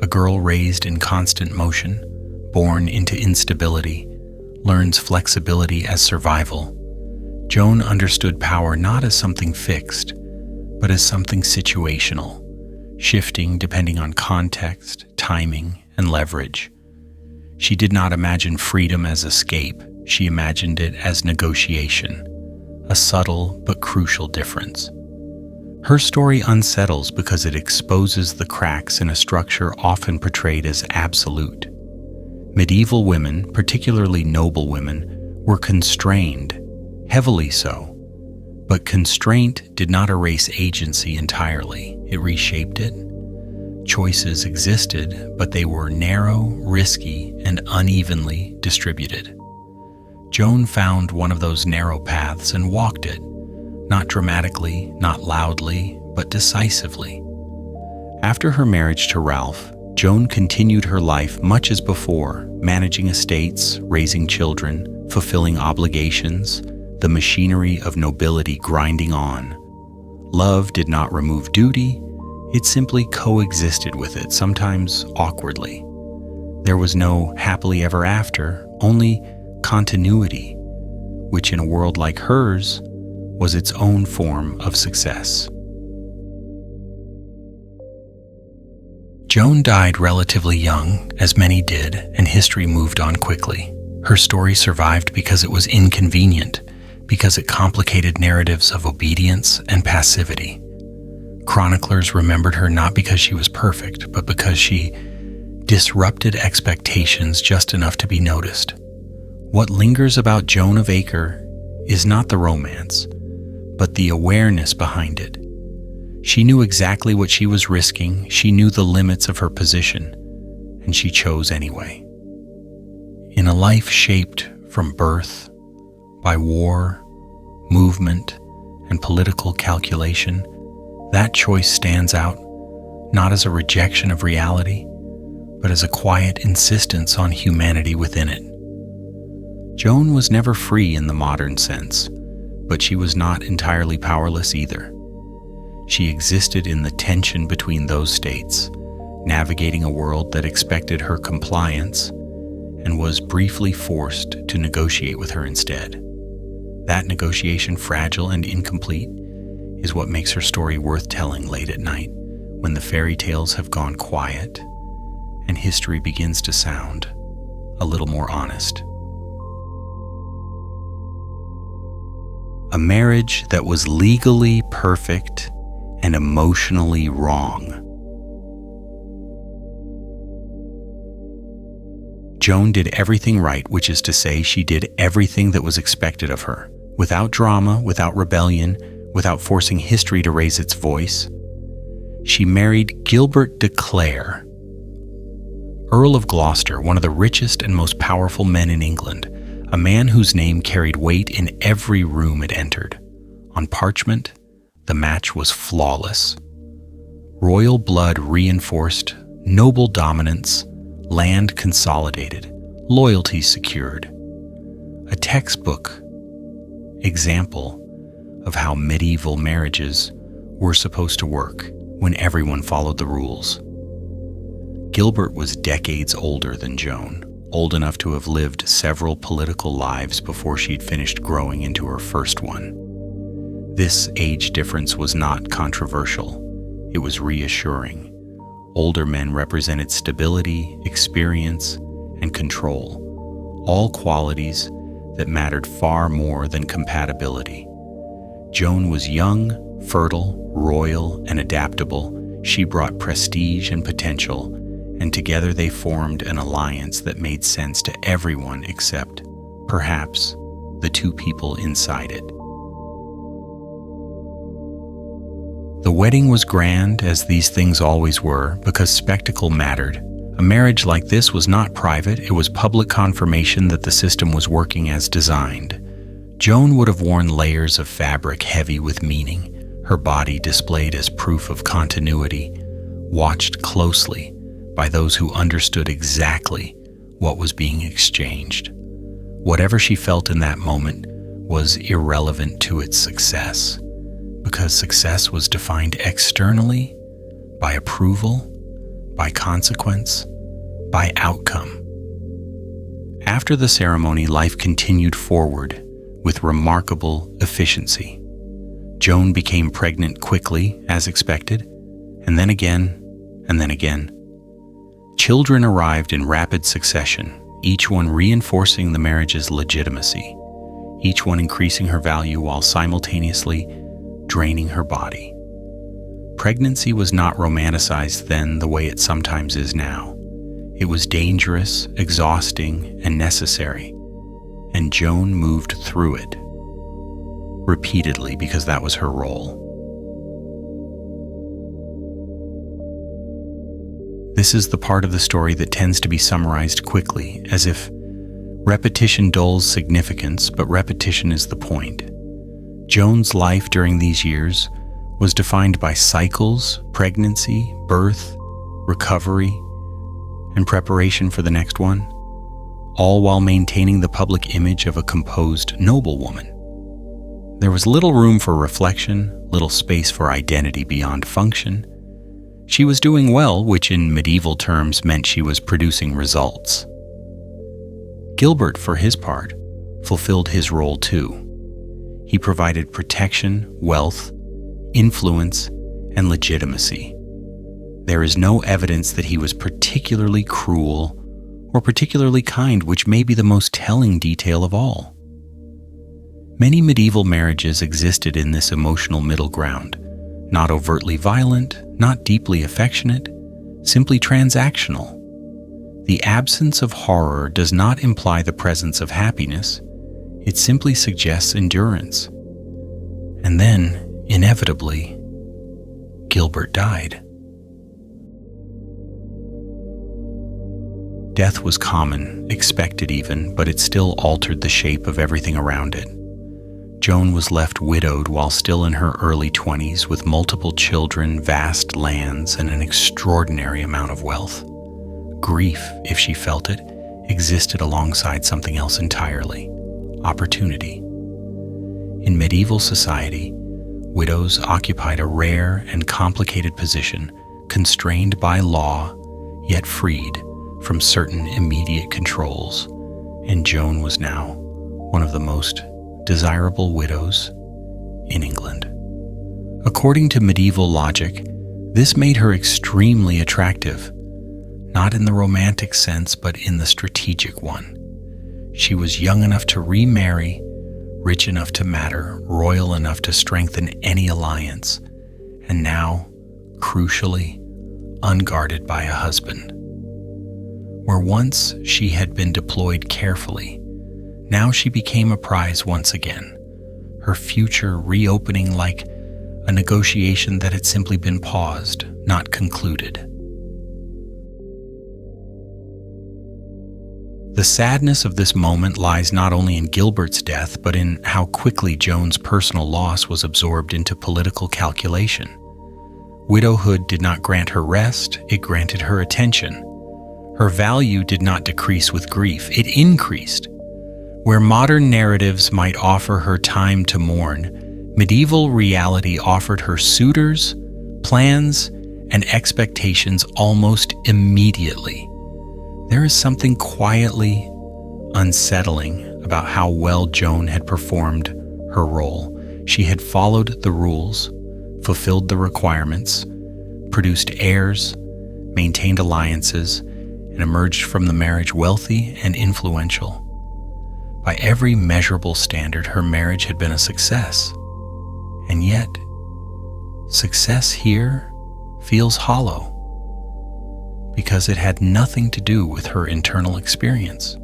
A girl raised in constant motion, born into instability, learns flexibility as survival. Joan understood power not as something fixed, but as something situational, shifting depending on context, timing, and leverage. She did not imagine freedom as escape. She imagined it as negotiation, a subtle but crucial difference. Her story unsettles because it exposes the cracks in a structure often portrayed as absolute. Medieval women, particularly noble women, were constrained, heavily so. But constraint did not erase agency entirely. It reshaped it. Choices existed, but they were narrow, risky, and unevenly distributed. Joan found one of those narrow paths and walked it. Not dramatically, not loudly, but decisively. After her marriage to Ralph, Joan continued her life much as before, managing estates, raising children, fulfilling obligations, the machinery of nobility grinding on. Love did not remove duty, it simply coexisted with it, sometimes awkwardly. There was no happily ever after, only continuity, which in a world like hers, was its own form of success. Joan died relatively young, as many did, and history moved on quickly. Her story survived because it was inconvenient, because it complicated narratives of obedience and passivity. Chroniclers remembered her not because she was perfect, but because she disrupted expectations just enough to be noticed. What lingers about Joan of Acre is not the romance, but the awareness behind it. She knew exactly what she was risking, she knew the limits of her position, and she chose anyway. In a life shaped from birth by war, movement, and political calculation, that choice stands out not as a rejection of reality, but as a quiet insistence on humanity within it. Joan was never free in the modern sense, but she was not entirely powerless either. She existed in the tension between those states, navigating a world that expected her compliance and was briefly forced to negotiate with her instead. That negotiation, fragile and incomplete, is what makes her story worth telling late at night, when the fairy tales have gone quiet and history begins to sound a little more honest. A marriage that was legally perfect and emotionally wrong. Joan did everything right, which is to say she did everything that was expected of her, without drama, without rebellion, without forcing history to raise its voice. She married Gilbert de Clare, Earl of Gloucester, one of the richest and most powerful men in England, a man whose name carried weight in every room it entered. On parchment, the match was flawless. Royal blood reinforced, noble dominance, land consolidated, loyalty secured. A textbook example of how medieval marriages were supposed to work when everyone followed the rules. Gilbert was decades older than Joan, old enough to have lived several political lives before she'd finished growing into her first one. This age difference was not controversial. It was reassuring. Older men represented stability, experience, and control, all qualities that mattered far more than compatibility. Joan was young, fertile, royal, and adaptable. She brought prestige and potential, and together they formed an alliance that made sense to everyone except, perhaps, the two people inside it. The wedding was grand, as these things always were, because spectacle mattered. A marriage like this was not private, it was public confirmation that the system was working as designed. Joan would have worn layers of fabric heavy with meaning, her body displayed as proof of continuity, watched closely by those who understood exactly what was being exchanged. Whatever she felt in that moment was irrelevant to its success, because success was defined externally by approval, by consequence, by outcome. After the ceremony, life continued forward with remarkable efficiency. Joan became pregnant quickly, as expected, and then again, and then again. Children arrived in rapid succession, each one reinforcing the marriage's legitimacy, each one increasing her value while simultaneously draining her body. Pregnancy was not romanticized then the way it sometimes is now. It was dangerous, exhausting, and necessary, and Joan moved through it repeatedly because that was her role. This is the part of the story that tends to be summarized quickly, as if repetition dulls significance, but repetition is the point. Joan's life during these years was defined by cycles, pregnancy, birth, recovery, and preparation for the next one, all while maintaining the public image of a composed noblewoman. There was little room for reflection, little space for identity beyond function. She was doing well, which in medieval terms meant she was producing results. Gilbert, for his part, fulfilled his role too. He provided protection, wealth, influence, and legitimacy. There is no evidence that he was particularly cruel or particularly kind, which may be the most telling detail of all. Many medieval marriages existed in this emotional middle ground, not overtly violent, not deeply affectionate, simply transactional. The absence of horror does not imply the presence of happiness. It simply suggests endurance. And then, inevitably, Gilbert died. Death was common, expected even, but it still altered the shape of everything around it. Joan was left widowed while still in her early 20s, with multiple children, vast lands, and an extraordinary amount of wealth. Grief, if she felt it, existed alongside something else entirely: opportunity. In medieval society, widows occupied a rare and complicated position, constrained by law, yet freed from certain immediate controls, and Joan was now one of the most desirable widows in England. According to medieval logic, this made her extremely attractive, not in the romantic sense, but in the strategic one. She was young enough to remarry, rich enough to matter, royal enough to strengthen any alliance, and now, crucially, unguarded by a husband. Where once she had been deployed carefully, now she became a prize once again, her future reopening like a negotiation that had simply been paused, not concluded. The sadness of this moment lies not only in Gilbert's death, but in how quickly Joan's personal loss was absorbed into political calculation. Widowhood did not grant her rest, it granted her attention. Her value did not decrease with grief, it increased. Where modern narratives might offer her time to mourn, medieval reality offered her suitors, plans, and expectations almost immediately. There is something quietly unsettling about how well Joan had performed her role. She had followed the rules, fulfilled the requirements, produced heirs, maintained alliances, and emerged from the marriage wealthy and influential. By every measurable standard, her marriage had been a success. And yet, success here feels hollow, because it had nothing to do with her internal experience.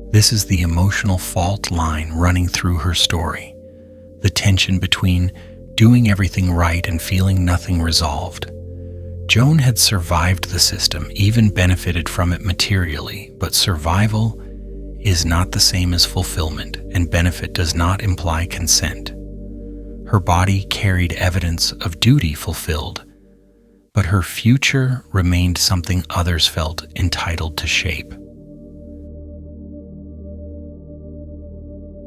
This is the emotional fault line running through her story, the tension between doing everything right and feeling nothing resolved. Joan had survived the system, even benefited from it materially, but survival is not the same as fulfillment, and benefit does not imply consent. Her body carried evidence of duty fulfilled, but her future remained something others felt entitled to shape.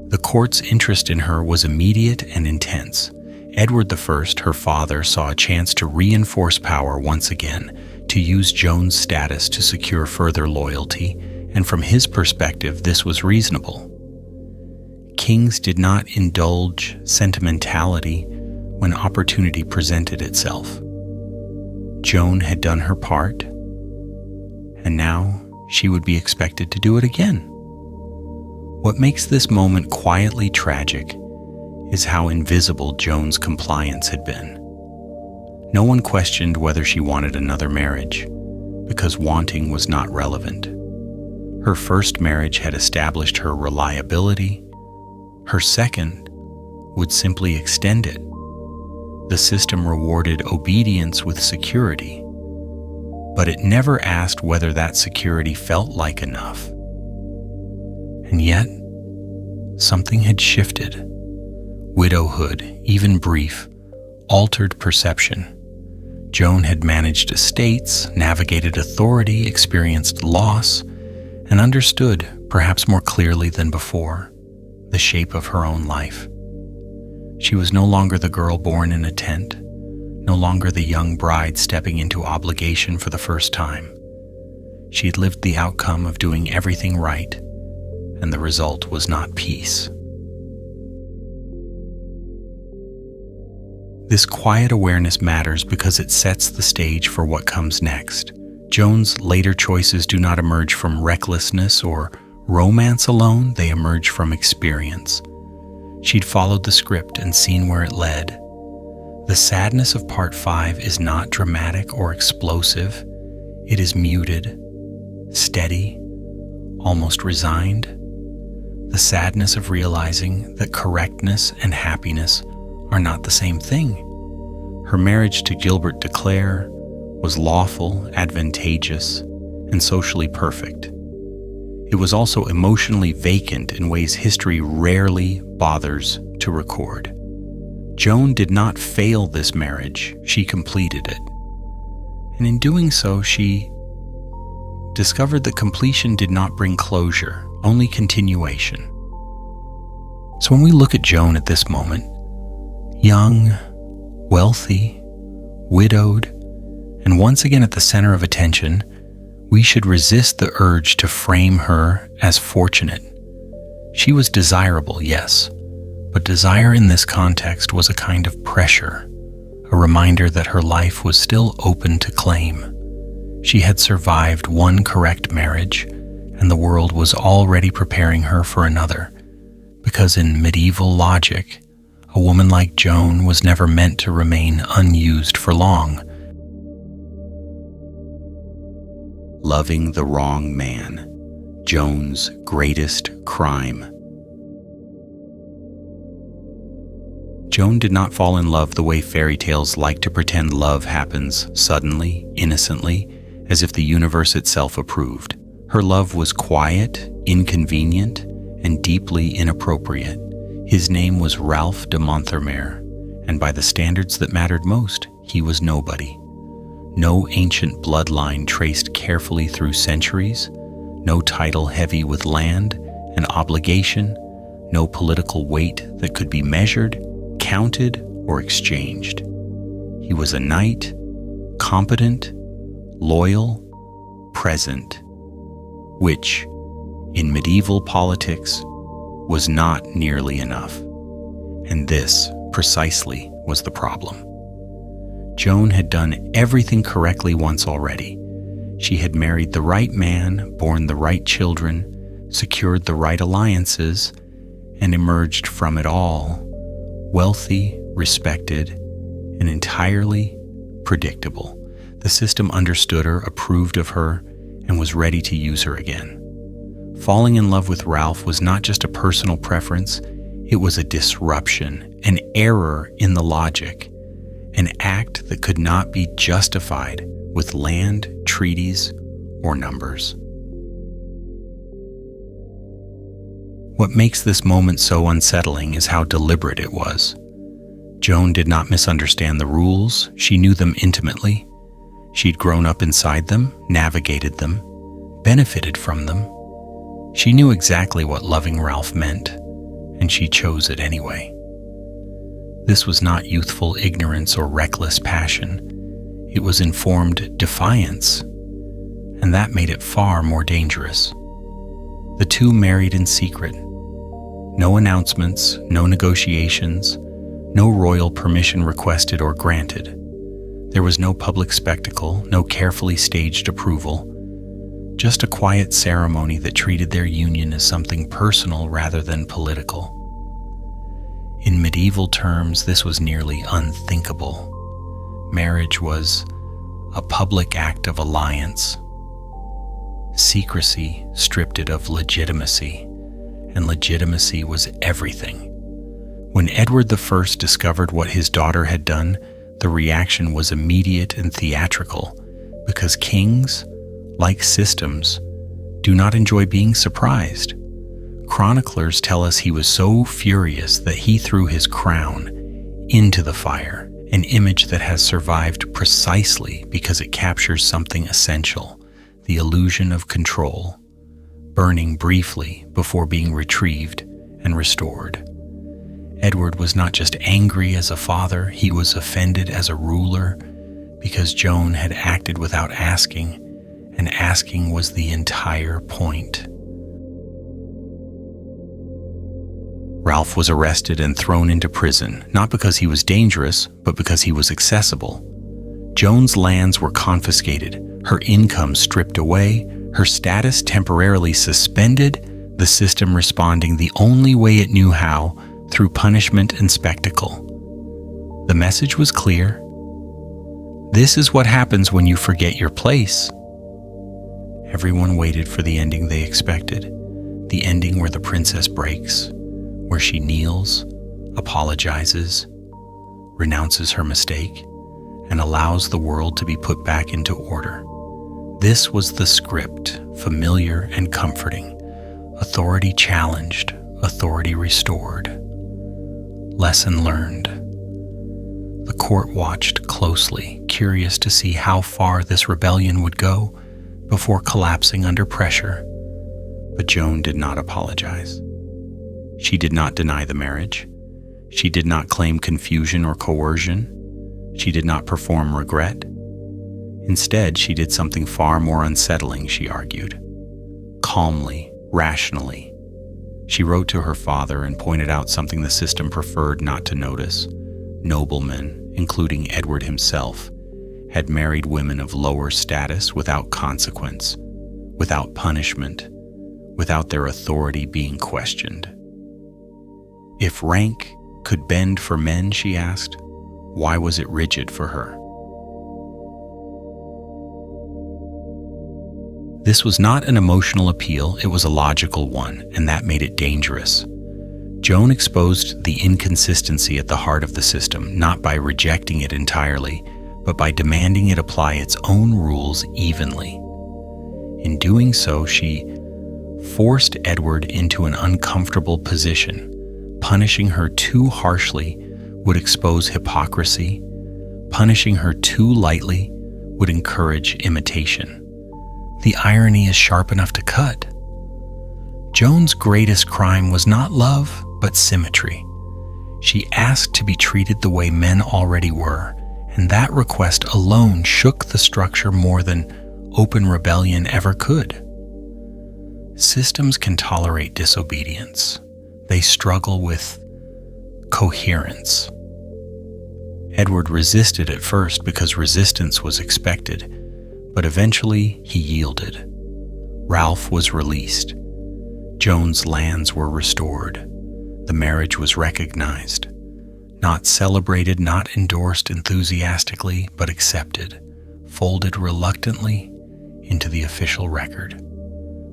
The court's interest in her was immediate and intense. Edward I, her father, saw a chance to reinforce power once again, to use Joan's status to secure further loyalty, and from his perspective, this was reasonable. Kings did not indulge sentimentality when opportunity presented itself. Joan had done her part, and now she would be expected to do it again. What makes this moment quietly tragic is how invisible Joan's compliance had been. No one questioned whether she wanted another marriage, because wanting was not relevant. Her first marriage had established her reliability. Her second would simply extend it. The system rewarded obedience with security, but it never asked whether that security felt like enough. And yet, something had shifted. Widowhood, even brief, altered perception. Joan had managed estates, navigated authority, experienced loss, and understood, perhaps more clearly than before, the shape of her own life. She was no longer the girl born in a tent, no longer the young bride stepping into obligation for the first time. She had lived the outcome of doing everything right, and the result was not peace. This quiet awareness matters because it sets the stage for what comes next. Joan's later choices do not emerge from recklessness or romance alone, they emerge from experience. She'd followed the script and seen where it led. The sadness of Part 5 is not dramatic or explosive. It is muted, steady, almost resigned. The sadness of realizing that correctness and happiness are not the same thing. Her marriage to Gilbert de Clare was lawful, advantageous, and socially perfect. It was also emotionally vacant in ways history rarely bothers to record. Joan did not fail this marriage, she completed it. And in doing so, she discovered that completion did not bring closure, only continuation. So when we look at Joan at this moment, young, wealthy, widowed, and once again at the center of attention, we should resist the urge to frame her as fortunate. She was desirable, yes, but desire in this context was a kind of pressure, a reminder that her life was still open to claim. She had survived one correct marriage, and the world was already preparing her for another, because in medieval logic, a woman like Joan was never meant to remain unused for long. Loving the wrong man, Joan's greatest crime. Joan did not fall in love the way fairy tales like to pretend love happens suddenly, innocently, as if the universe itself approved. Her love was quiet, inconvenient, and deeply inappropriate. His name was Ralph de Monthermer, and by the standards that mattered most, he was nobody. No ancient bloodline traced carefully through centuries, no title heavy with land and obligation, no political weight that could be measured, counted, or exchanged. He was a knight, competent, loyal, present, which, in medieval politics, was not nearly enough. And this, precisely, was the problem. Joan had done everything correctly once already. She had married the right man, borne the right children, secured the right alliances, and emerged from it all wealthy, respected, and entirely predictable. The system understood her, approved of her, and was ready to use her again. Falling in love with Ralph was not just a personal preference, it was a disruption, an error in the logic, an act that could not be justified with land, treaties, or numbers. What makes this moment so unsettling is how deliberate it was. Joan did not misunderstand the rules, she knew them intimately. She'd grown up inside them, navigated them, benefited from them. She knew exactly what loving Ralph meant, and she chose it anyway. This was not youthful ignorance or reckless passion. It was informed defiance, and that made it far more dangerous. The two married in secret. No announcements, no negotiations, no royal permission requested or granted. There was no public spectacle, no carefully staged approval, just a quiet ceremony that treated their union as something personal rather than political. In medieval terms, this was nearly unthinkable. Marriage was a public act of alliance. Secrecy stripped it of legitimacy, and legitimacy was everything. When Edward I discovered what his daughter had done, the reaction was immediate and theatrical, because kings, like systems, do not enjoy being surprised. Chroniclers tell us he was so furious that he threw his crown into the fire, an image that has survived precisely because it captures something essential, the illusion of control, burning briefly before being retrieved and restored. Edward was not just angry as a father, he was offended as a ruler because Joan had acted without asking, and asking was the entire point. Ralph was arrested and thrown into prison, not because he was dangerous, but because he was accessible. Joan's lands were confiscated, her income stripped away, her status temporarily suspended, the system responding the only way it knew how, through punishment and spectacle. The message was clear. This is what happens when you forget your place. Everyone waited for the ending they expected, the ending where the princess breaks, where she kneels, apologizes, renounces her mistake, and allows the world to be put back into order. This was the script, familiar and comforting. Authority challenged, authority restored. Lesson learned. The court watched closely, curious to see how far this rebellion would go before collapsing under pressure. But Joan did not apologize. She did not deny the marriage. She did not claim confusion or coercion. She did not perform regret. Instead, she did something far more unsettling, she argued. Calmly, rationally, she wrote to her father and pointed out something the system preferred not to notice. Noblemen, including Edward himself, had married women of lower status without consequence, without punishment, without their authority being questioned. If rank could bend for men, she asked, why was it rigid for her? This was not an emotional appeal, it was a logical one, and that made it dangerous. Joan exposed the inconsistency at the heart of the system, not by rejecting it entirely, but by demanding it apply its own rules evenly. In doing so, she forced Edward into an uncomfortable position. Punishing her too harshly would expose hypocrisy. Punishing her too lightly would encourage imitation. The irony is sharp enough to cut. Joan's greatest crime was not love, but symmetry. She asked to be treated the way men already were, and that request alone shook the structure more than open rebellion ever could. Systems can tolerate disobedience. They struggle with coherence. Edward resisted at first because resistance was expected, but eventually he yielded. Ralph was released. Joan's lands were restored. The marriage was recognized. Not celebrated, not endorsed enthusiastically, but accepted, folded reluctantly into the official record.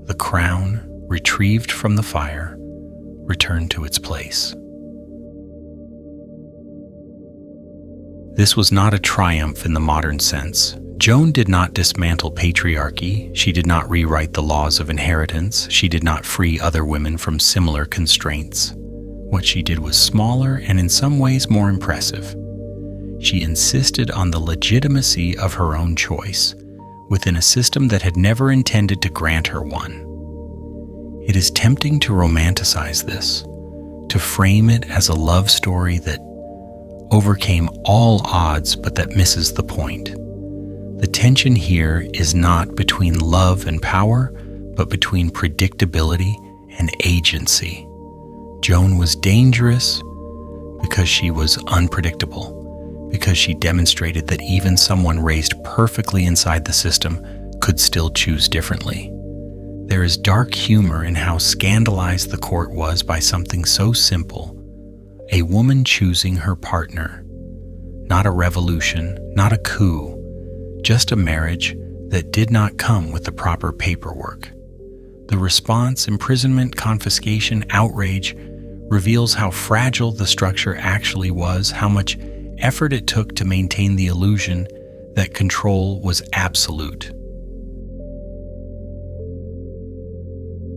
The crown, retrieved from the fire, returned to its place. This was not a triumph in the modern sense. Joan did not dismantle patriarchy. She did not rewrite the laws of inheritance. She did not free other women from similar constraints. What she did was smaller and in some ways more impressive. She insisted on the legitimacy of her own choice within a system that had never intended to grant her one. It is tempting to romanticize this, to frame it as a love story that overcame all odds but that misses the point. The tension here is not between love and power, but between predictability and agency. Joan was dangerous because she was unpredictable, because she demonstrated that even someone raised perfectly inside the system could still choose differently. There is dark humor in how scandalized the court was by something so simple, a woman choosing her partner. Not a revolution, not a coup, just a marriage that did not come with the proper paperwork. The response, imprisonment, confiscation, outrage, reveals how fragile the structure actually was, how much effort it took to maintain the illusion that control was absolute.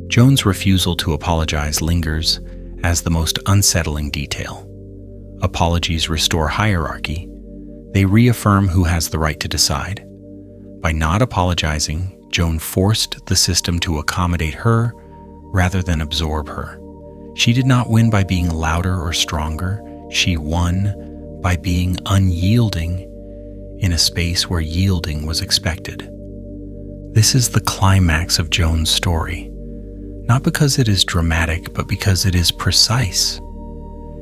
Joan's refusal to apologize lingers as the most unsettling detail. Apologies restore hierarchy. They reaffirm who has the right to decide. By not apologizing, Joan forced the system to accommodate her rather than absorb her. She did not win by being louder or stronger. She won by being unyielding in a space where yielding was expected. This is the climax of Joan's story, not because it is dramatic, but because it is precise.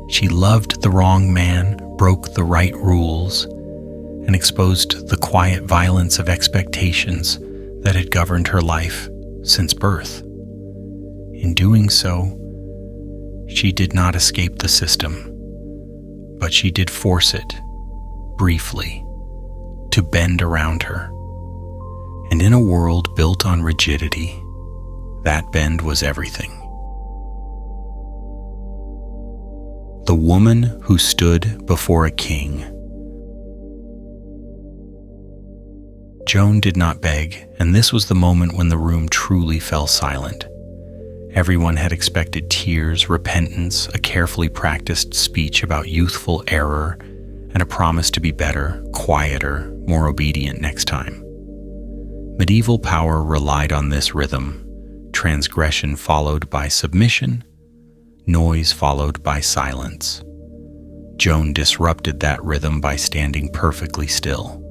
She loved the wrong man, broke the right rules, and exposed the quiet violence of expectations that had governed her life since birth. In doing so, she did not escape the system, but she did force it, briefly, to bend around her. And in a world built on rigidity, that bend was everything. The woman who stood before a king. Joan did not beg, and this was the moment when the room truly fell silent. Everyone had expected tears, repentance, a carefully practiced speech about youthful error, and a promise to be better, quieter, more obedient next time. Medieval power relied on this rhythm: transgression followed by submission, noise followed by silence. Joan disrupted that rhythm by standing perfectly still.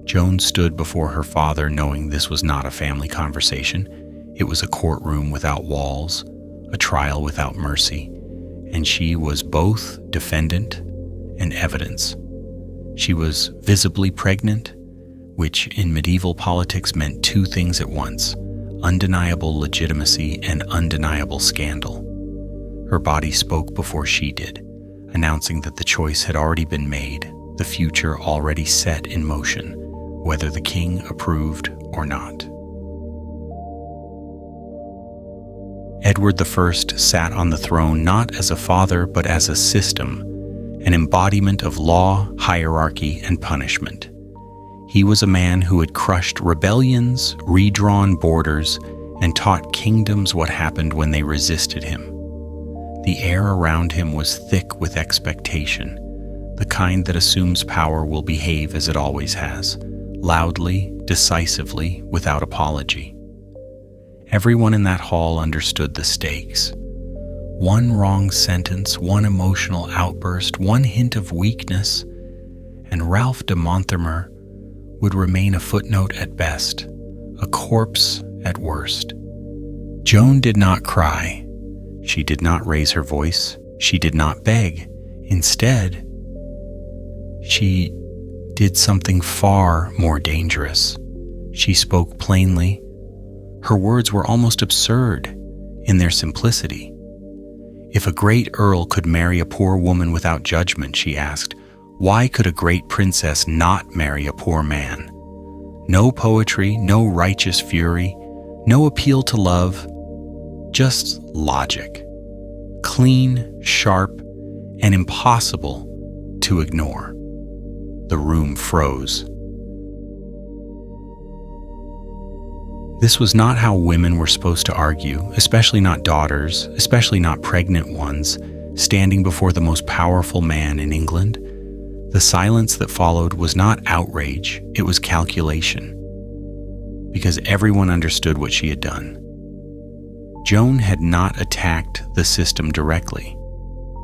Joan stood before her father knowing this was not a family conversation. It was a courtroom without walls, a trial without mercy, and she was both defendant and evidence. She was visibly pregnant, which in medieval politics meant two things at once: undeniable legitimacy and undeniable scandal. Her body spoke before she did, announcing that the choice had already been made, the future already set in motion, whether the king approved or not. Edward I sat on the throne not as a father but as a system, an embodiment of law, hierarchy, and punishment. He was a man who had crushed rebellions, redrawn borders, and taught kingdoms what happened when they resisted him. The air around him was thick with expectation, the kind that assumes power will behave as it always has, loudly, decisively, without apology. Everyone in that hall understood the stakes. One wrong sentence, one emotional outburst, one hint of weakness, and Ralph de Monthermer would remain a footnote at best, a corpse at worst. Joan did not cry. She did not raise her voice. She did not beg. Instead, she did something far more dangerous. She spoke plainly. Her words were almost absurd in their simplicity. If a great earl could marry a poor woman without judgment, she asked, why could a great princess not marry a poor man? No poetry, no righteous fury, no appeal to love, just logic. Clean, sharp, and impossible to ignore. The room froze. This was not how women were supposed to argue, especially not daughters, especially not pregnant ones, standing before the most powerful man in England. The silence that followed was not outrage, it was calculation. Because everyone understood what she had done. Joan had not attacked the system directly.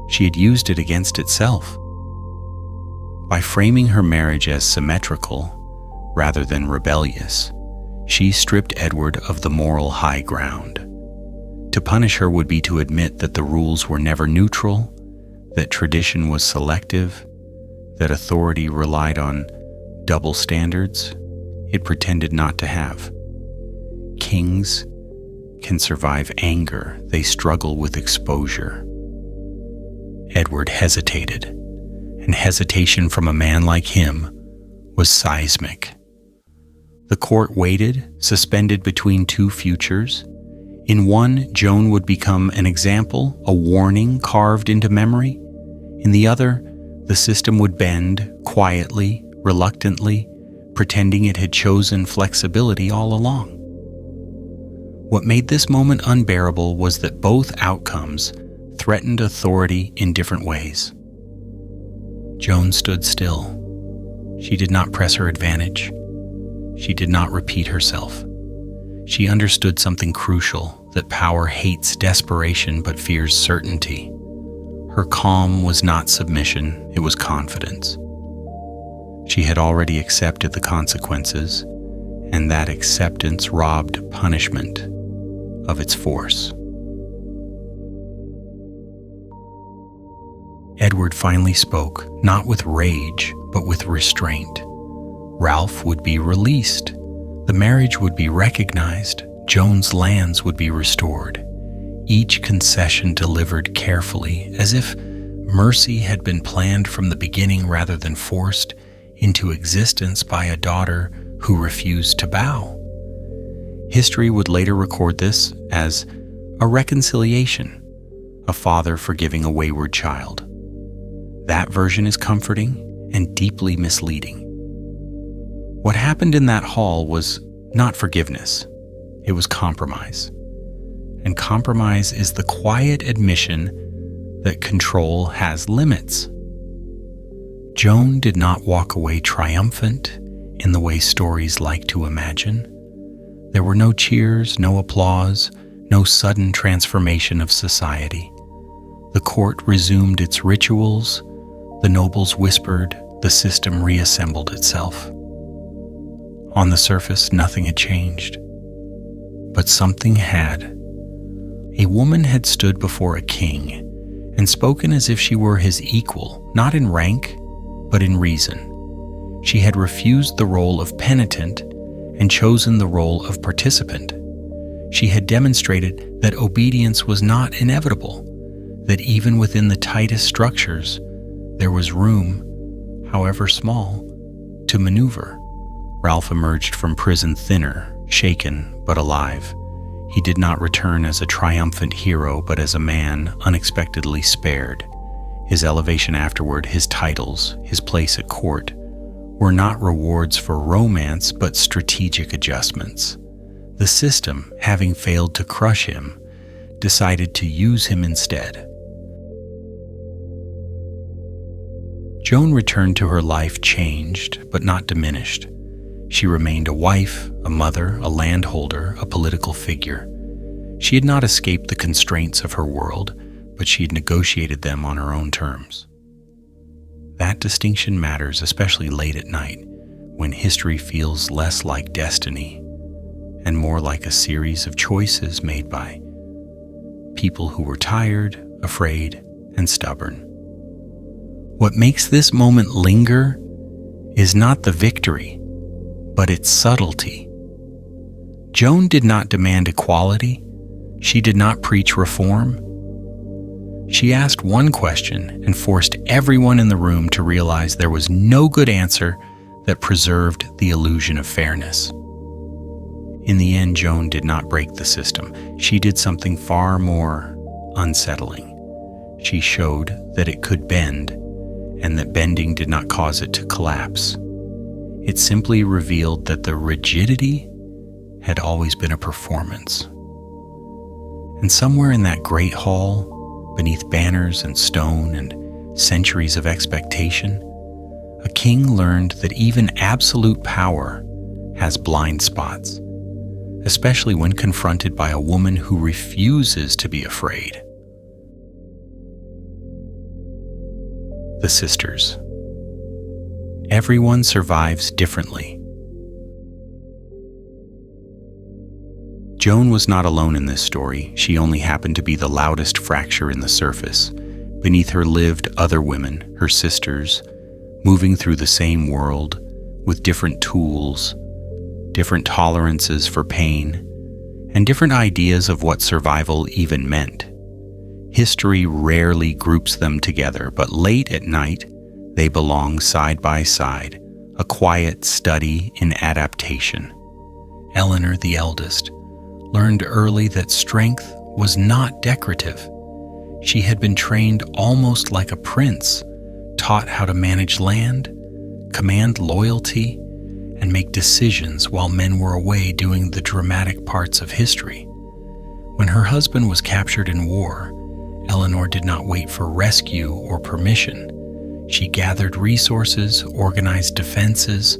She had used it against itself. By framing her marriage as symmetrical rather than rebellious, she stripped Edward of the moral high ground. To punish her would be to admit that the rules were never neutral, that tradition was selective, that authority relied on double standards it pretended not to have. Kings can survive anger, they struggle with exposure. Edward hesitated, and hesitation from a man like him was seismic. The court waited, suspended between two futures. In one, Joan would become an example, a warning carved into memory. In the other, the system would bend, quietly, reluctantly, pretending it had chosen flexibility all along. What made this moment unbearable was that both outcomes threatened authority in different ways. Joan stood still. She did not press her advantage. She did not repeat herself. She understood something crucial, that power hates desperation but fears certainty. Her calm was not submission, it was confidence. She had already accepted the consequences, and that acceptance robbed punishment of its force. Edward finally spoke, not with rage, but with restraint. Ralph would be released. The marriage would be recognized. Joan's lands would be restored. Each concession delivered carefully, as if mercy had been planned from the beginning rather than forced into existence by a daughter who refused to bow. History would later record this as a reconciliation, a father forgiving a wayward child. That version is comforting and deeply misleading. What happened in that hall was not forgiveness, it was compromise. And compromise is the quiet admission that control has limits. Joan did not walk away triumphant in the way stories like to imagine. There were no cheers, no applause, no sudden transformation of society. The court resumed its rituals, the nobles whispered, the system reassembled itself. On the surface, nothing had changed. But something had. A woman had stood before a king and spoken as if she were his equal, not in rank, but in reason. She had refused the role of penitent and chosen the role of participant. She had demonstrated that obedience was not inevitable, that even within the tightest structures, there was room, however small, to maneuver. Ralph emerged from prison thinner, shaken but alive. He did not return as a triumphant hero, but as a man unexpectedly spared. His elevation afterward, his titles, his place at court, were not rewards for romance, but strategic adjustments. The system, having failed to crush him, decided to use him instead. Joan returned to her life changed, but not diminished. She remained a wife, a mother, a landholder, a political figure. She had not escaped the constraints of her world, but she had negotiated them on her own terms. That distinction matters, especially late at night, when history feels less like destiny and more like a series of choices made by people who were tired, afraid, and stubborn. What makes this moment linger is not the victory, but its subtlety. Joan did not demand equality. She did not preach reform. She asked one question and forced everyone in the room to realize there was no good answer that preserved the illusion of fairness. In the end, Joan did not break the system. She did something far more unsettling. She showed that it could bend, and that bending did not cause it to collapse. It simply revealed that the rigidity had always been a performance. And somewhere in that great hall, beneath banners and stone and centuries of expectation, a king learned that even absolute power has blind spots, especially when confronted by a woman who refuses to be afraid. The sisters. Everyone survives differently. Joan was not alone in this story. She only happened to be the loudest fracture in the surface. Beneath her lived other women, her sisters, moving through the same world with different tools, different tolerances for pain, and different ideas of what survival even meant. History rarely groups them together, but late at night, they belong side by side, a quiet study in adaptation. Eleanor, the eldest, learned early that strength was not decorative. She had been trained almost like a prince, taught how to manage land, command loyalty, and make decisions while men were away doing the dramatic parts of history. When her husband was captured in war, Eleanor did not wait for rescue or permission. She gathered resources, organized defenses,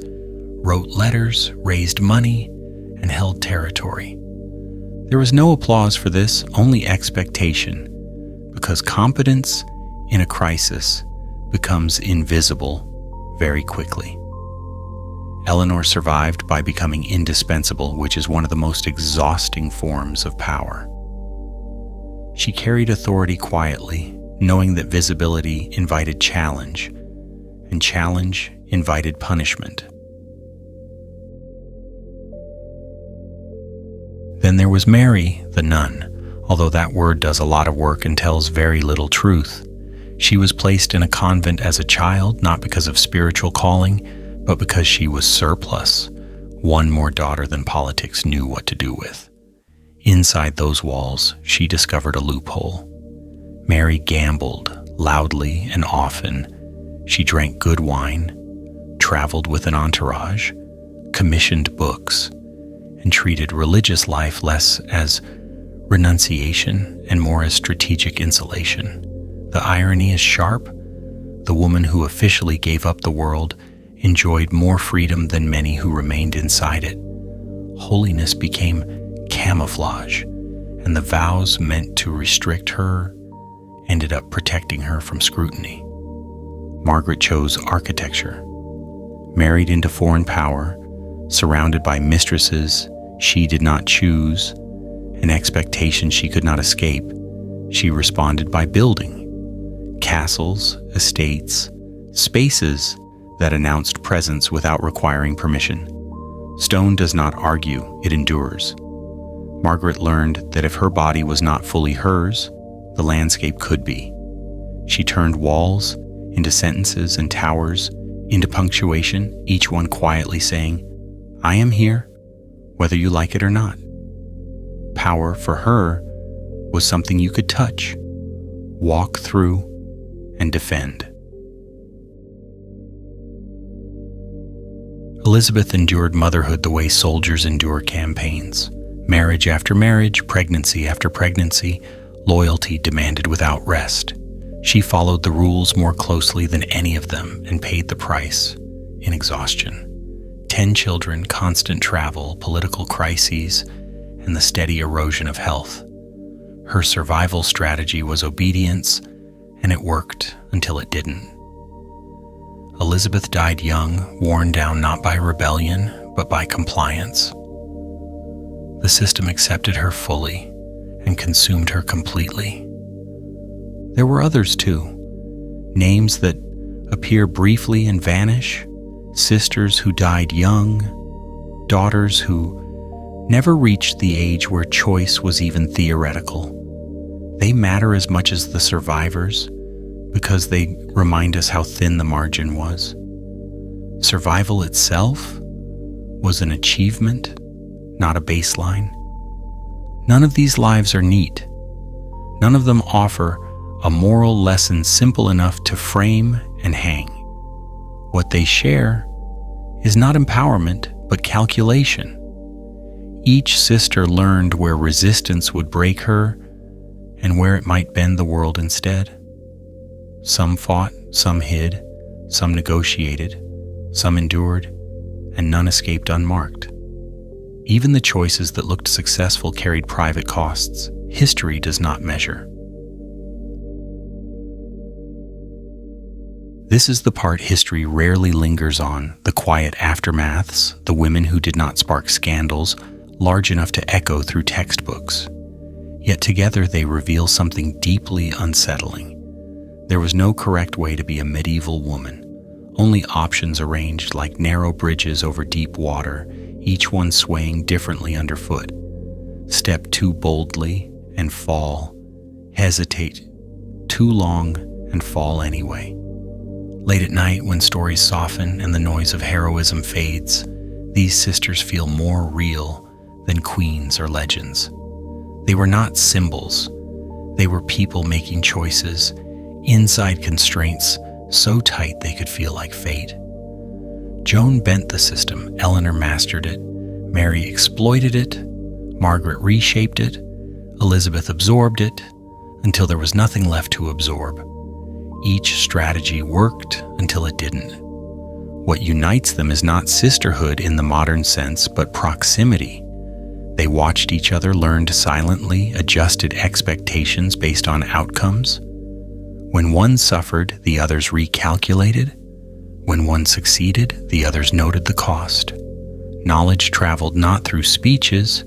wrote letters, raised money, and held territory. There was no applause for this, only expectation, because competence in a crisis becomes invisible very quickly. Eleanor survived by becoming indispensable, which is one of the most exhausting forms of power. She carried authority quietly, knowing that visibility invited challenge, and challenge invited punishment. Then there was Mary, the nun, although that word does a lot of work and tells very little truth. She was placed in a convent as a child, not because of spiritual calling, but because she was surplus, one more daughter than politics knew what to do with. Inside those walls, she discovered a loophole. Mary gambled loudly and often. She drank good wine, traveled with an entourage, commissioned books, and treated religious life less as renunciation and more as strategic insulation. The irony is sharp. The woman who officially gave up the world enjoyed more freedom than many who remained inside it. Holiness became camouflage, and the vows meant to restrict her ended up protecting her from scrutiny. Margaret chose architecture. Married into foreign power, surrounded by mistresses she did not choose, and expectations she could not escape, she responded by building castles, estates, spaces that announced presence without requiring permission. Stone does not argue, it endures. Margaret learned that if her body was not fully hers, the landscape could be. She turned walls into sentences and towers into punctuation, each one quietly saying, "I am here, whether you like it or not." Power for her was something you could touch, walk through, and defend. Elizabeth endured motherhood the way soldiers endure campaigns. Marriage after marriage, pregnancy after pregnancy, loyalty demanded without rest. She followed the rules more closely than any of them and paid the price in exhaustion. 10 children, constant travel, political crises, and the steady erosion of health. Her survival strategy was obedience, and it worked until it didn't. Elizabeth died young, worn down not by rebellion, but by compliance. The system accepted her fully and consumed her completely. There were others too, names that appear briefly and vanish, sisters who died young, daughters who never reached the age where choice was even theoretical. They matter as much as the survivors because they remind us how thin the margin was. Survival itself was an achievement, not a baseline. None of these lives are neat. None of them offer a moral lesson simple enough to frame and hang. What they share is not empowerment, but calculation. Each sister learned where resistance would break her and where it might bend the world instead. Some fought, some hid, some negotiated, some endured, and none escaped unmarked. Even the choices that looked successful carried private costs. History does not measure. This is the part history rarely lingers on, the quiet aftermaths, the women who did not spark scandals large enough to echo through textbooks. Yet together they reveal something deeply unsettling. There was no correct way to be a medieval woman, only options arranged like narrow bridges over deep water, each one swaying differently underfoot. Step too boldly and fall, hesitate too long and fall anyway. Late at night, when stories soften and the noise of heroism fades, these sisters feel more real than queens or legends. They were not symbols. They were people making choices, inside constraints so tight they could feel like fate. Joan bent the system, Eleanor mastered it, Mary exploited it, Margaret reshaped it, Elizabeth absorbed it, until there was nothing left to absorb. Each strategy worked until it didn't. What unites them is not sisterhood in the modern sense, but proximity. They watched each other, learned silently, adjusted expectations based on outcomes. When one suffered, the others recalculated. When one succeeded, the others noted the cost. Knowledge traveled not through speeches,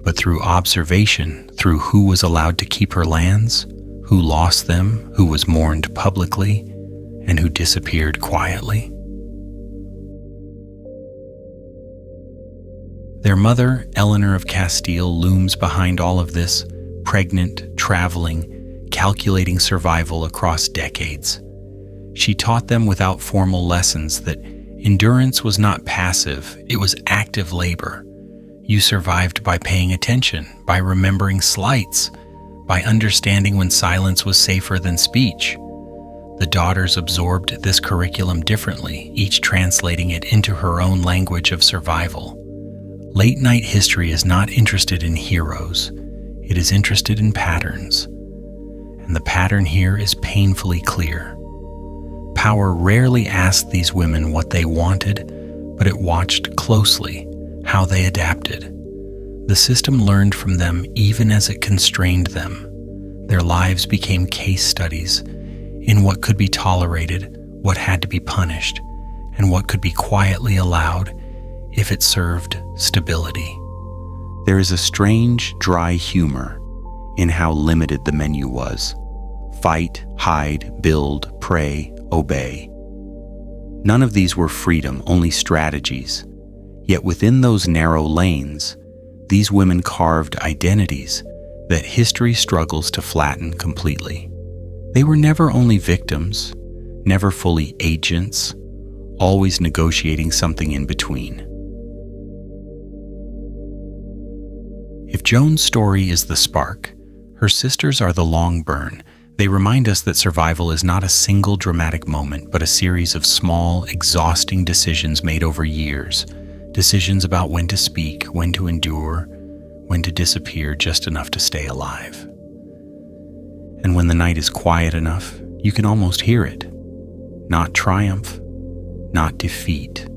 but through observation, through who was allowed to keep her lands, who lost them, who was mourned publicly, and who disappeared quietly. Their mother, Eleanor of Castile, looms behind all of this, pregnant, traveling, calculating survival across decades. She taught them without formal lessons that endurance was not passive, it was active labor. You survived by paying attention, by remembering slights, by understanding when silence was safer than speech. The daughters absorbed this curriculum differently, each translating it into her own language of survival. Late-night history is not interested in heroes. It is interested in patterns. And the pattern here is painfully clear. Power rarely asked these women what they wanted, but it watched closely how they adapted. The system learned from them even as it constrained them. Their lives became case studies in what could be tolerated, what had to be punished, and what could be quietly allowed if it served stability. There is a strange, dry humor in how limited the menu was. Fight, hide, build, pray, obey. None of these were freedom, only strategies. Yet within those narrow lanes, these women carved identities that history struggles to flatten completely. They were never only victims, never fully agents, always negotiating something in between. If Joan's story is the spark, her sisters are the long burn. They remind us that survival is not a single dramatic moment, but a series of small, exhausting decisions made over years. Decisions about when to speak, when to endure, when to disappear just enough to stay alive. And when the night is quiet enough, you can almost hear it. Not triumph, not defeat.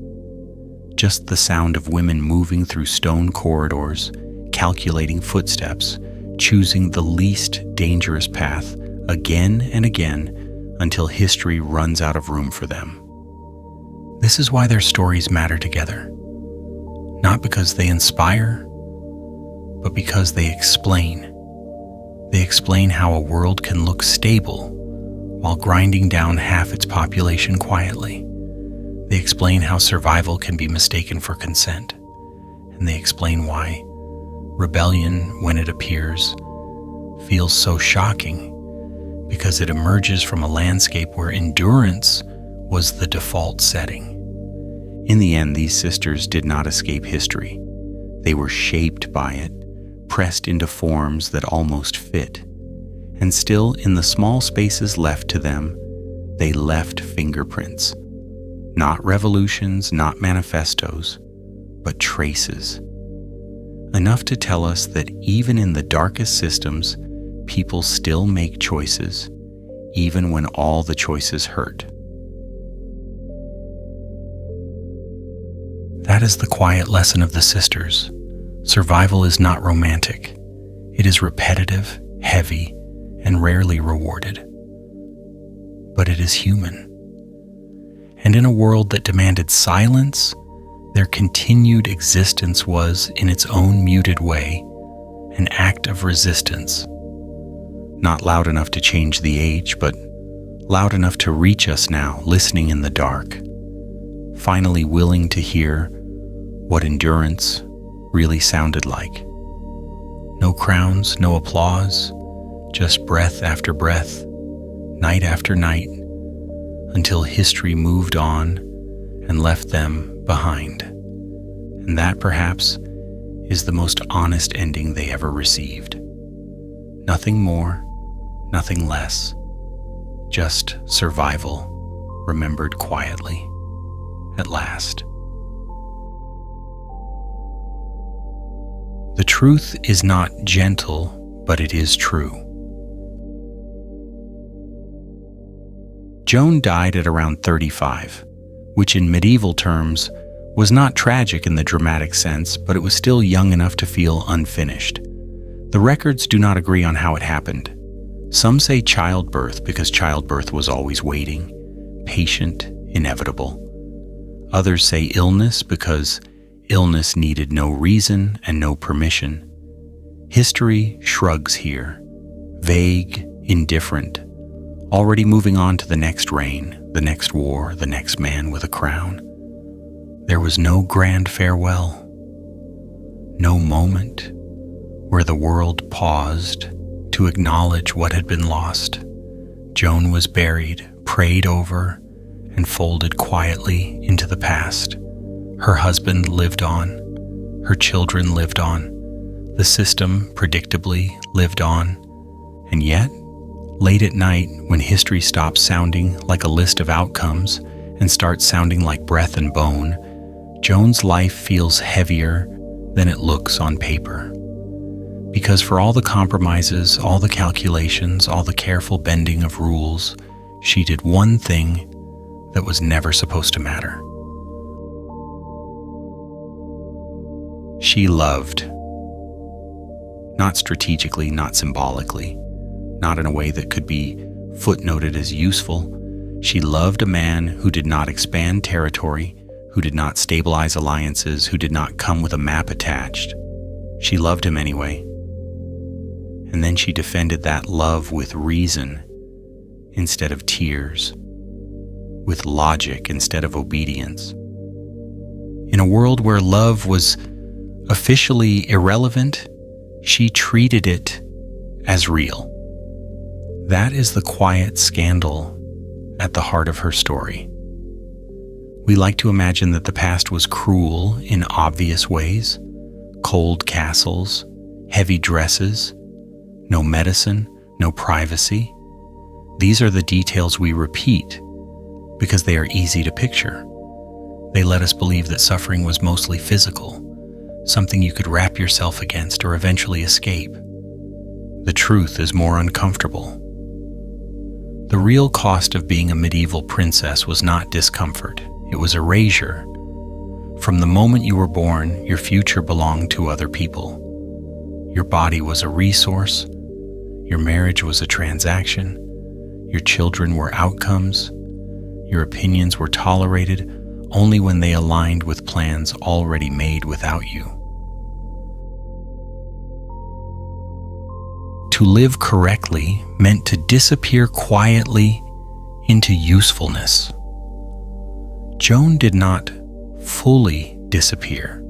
Just the sound of women moving through stone corridors, calculating footsteps, choosing the least dangerous path again and again until history runs out of room for them. This is why their stories matter together. Not because they inspire, but because they explain. They explain how a world can look stable while grinding down half its population quietly. They explain how survival can be mistaken for consent. And they explain why rebellion, when it appears, feels so shocking, because it emerges from a landscape where endurance was the default setting. In the end, these sisters did not escape history. They were shaped by it, pressed into forms that almost fit. And still, in the small spaces left to them, they left fingerprints. Not revolutions, not manifestos, but traces. Enough to tell us that even in the darkest systems, people still make choices, even when all the choices hurt. That is the quiet lesson of the sisters. Survival is not romantic. It is repetitive, heavy, and rarely rewarded. But it is human. And in a world that demanded silence, their continued existence was, in its own muted way, an act of resistance. Not loud enough to change the age, but loud enough to reach us now, listening in the dark, finally willing to hear what endurance really sounded like. No crowns, no applause, just breath after breath, night after night, until history moved on and left them behind. And that, perhaps, is the most honest ending they ever received. Nothing more, nothing less, just survival remembered quietly, at last. The truth is not gentle, but it is true. Joan died at around 35, which in medieval terms was not tragic in the dramatic sense, but it was still young enough to feel unfinished. The records do not agree on how it happened. Some say childbirth because childbirth was always waiting, patient, inevitable. Others say illness because illness needed no reason and no permission. History shrugs here, vague, indifferent, already moving on to the next reign, the next war, the next man with a crown. There was no grand farewell, no moment where the world paused to acknowledge what had been lost. Joan was buried, prayed over, and folded quietly into the past. Her husband lived on. Her children lived on. The system, predictably, lived on. And yet, late at night, when history stops sounding like a list of outcomes and starts sounding like breath and bone, Joan's life feels heavier than it looks on paper. Because for all the compromises, all the calculations, all the careful bending of rules, she did one thing that was never supposed to matter. She loved. Not strategically, not symbolically, not in a way that could be footnoted as useful. She loved a man who did not expand territory, who did not stabilize alliances, who did not come with a map attached. She loved him anyway. And then she defended that love with reason instead of tears, with logic instead of obedience. In a world where love was officially irrelevant, she treated it as real. That is the quiet scandal at the heart of her story. We like to imagine that the past was cruel in obvious ways: cold castles, Heavy dresses, no medicine, no privacy. These are the details we repeat because they are easy to picture. They let us believe that suffering was mostly physical, something you could wrap yourself against or eventually escape. The truth is more uncomfortable. The real cost of being a medieval princess was not discomfort, it was erasure. From the moment you were born, your future belonged to other people. Your body was a resource, your marriage was a transaction, your children were outcomes, your opinions were tolerated only when they aligned with plans already made without you. To live correctly meant to disappear quietly into usefulness. Joan did not fully disappear.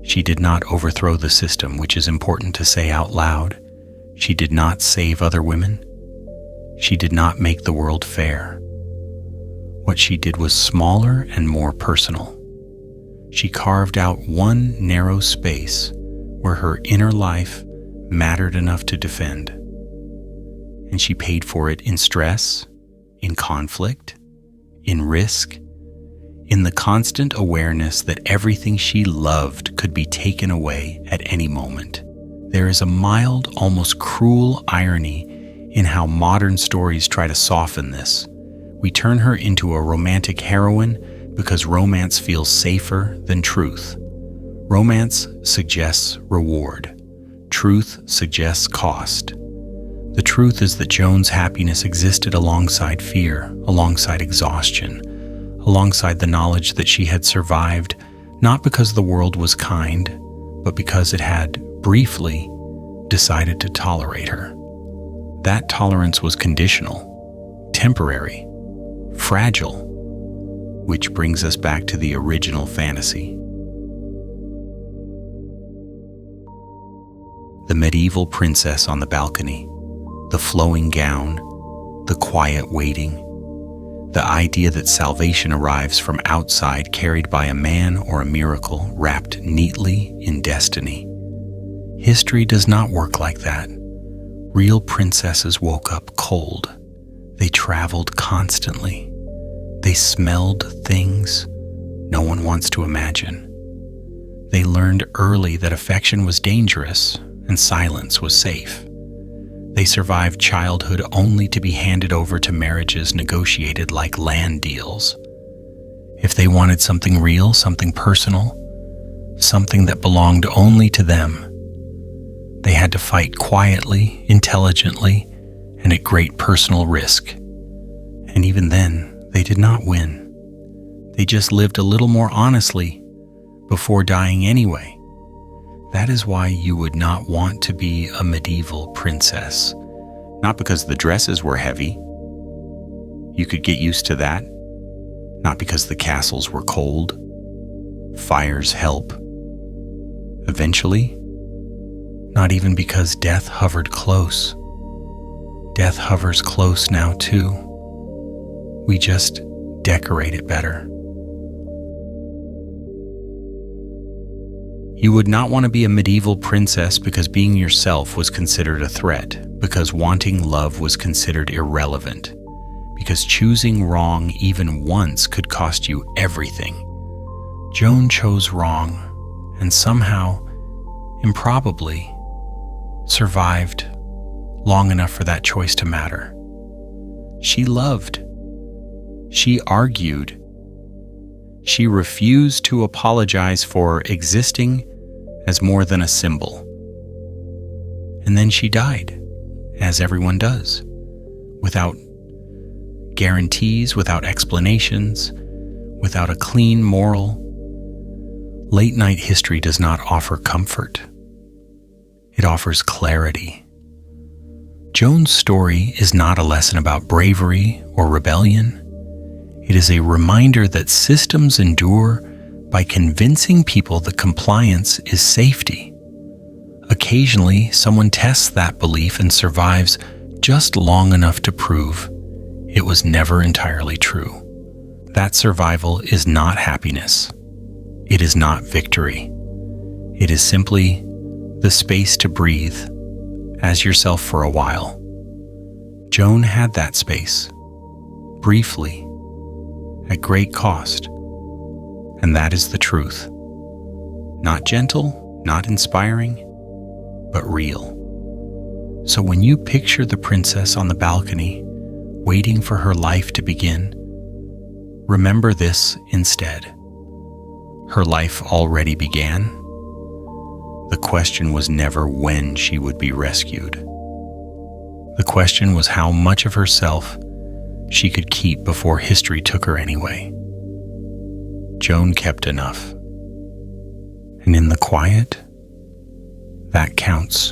She did not overthrow the system, which is important to say out loud. She did not save other women. She did not make the world fair. What she did was smaller and more personal. She carved out one narrow space where her inner life mattered enough to defend. And she paid for it in stress, in conflict, in risk, in the constant awareness that everything she loved could be taken away at any moment. There is a mild, almost cruel irony in how modern stories try to soften this. We turn her into a romantic heroine because romance feels safer than truth. Romance suggests reward. Truth suggests cost. The truth is that Joan's happiness existed alongside fear, alongside exhaustion, alongside the knowledge that she had survived, not because the world was kind, but because it had, briefly, decided to tolerate her. That tolerance was conditional, temporary, fragile, which brings us back to the original fantasy. The medieval princess on the balcony, the flowing gown, the quiet waiting, the idea that salvation arrives from outside carried by a man or a miracle wrapped neatly in destiny. History does not work like that. Real princesses woke up cold. They traveled constantly. They smelled things no one wants to imagine. They learned early that affection was dangerous and silence was safe. They survived childhood only to be handed over to marriages negotiated like land deals. If they wanted something real, something personal, something that belonged only to them, they had to fight quietly, intelligently, and at great personal risk. And even then, they did not win. They just lived a little more honestly before dying anyway. That is why you would not want to be a medieval princess. Not because the dresses were heavy. You could get used to that. Not because the castles were cold. Fires help. Eventually. Not even because death hovered close. Death hovers close now too. We just decorate it better. You would not want to be a medieval princess because being yourself was considered a threat, because wanting love was considered irrelevant, because choosing wrong even once could cost you everything. Joan chose wrong and somehow, improbably, survived long enough for that choice to matter. She loved. She argued. She refused to apologize for existing as more than a symbol. And then she died, as everyone does, without guarantees, without explanations, without a clean moral. Late-night history does not offer comfort. It offers clarity. Joan's story is not a lesson about bravery or rebellion. It is a reminder that systems endure by convincing people that compliance is safety. Occasionally, someone tests that belief and survives just long enough to prove it was never entirely true. That survival is not happiness. It is not victory. It is simply the space to breathe as yourself for a while. Joan had that space, briefly, at great cost. And that is the truth. Not gentle, not inspiring, but real. So when you picture the princess on the balcony, waiting for her life to begin, remember this instead. Her life already began. The question was never when she would be rescued. The question was how much of herself she could keep before history took her anyway. Joan kept enough. And in the quiet, that counts.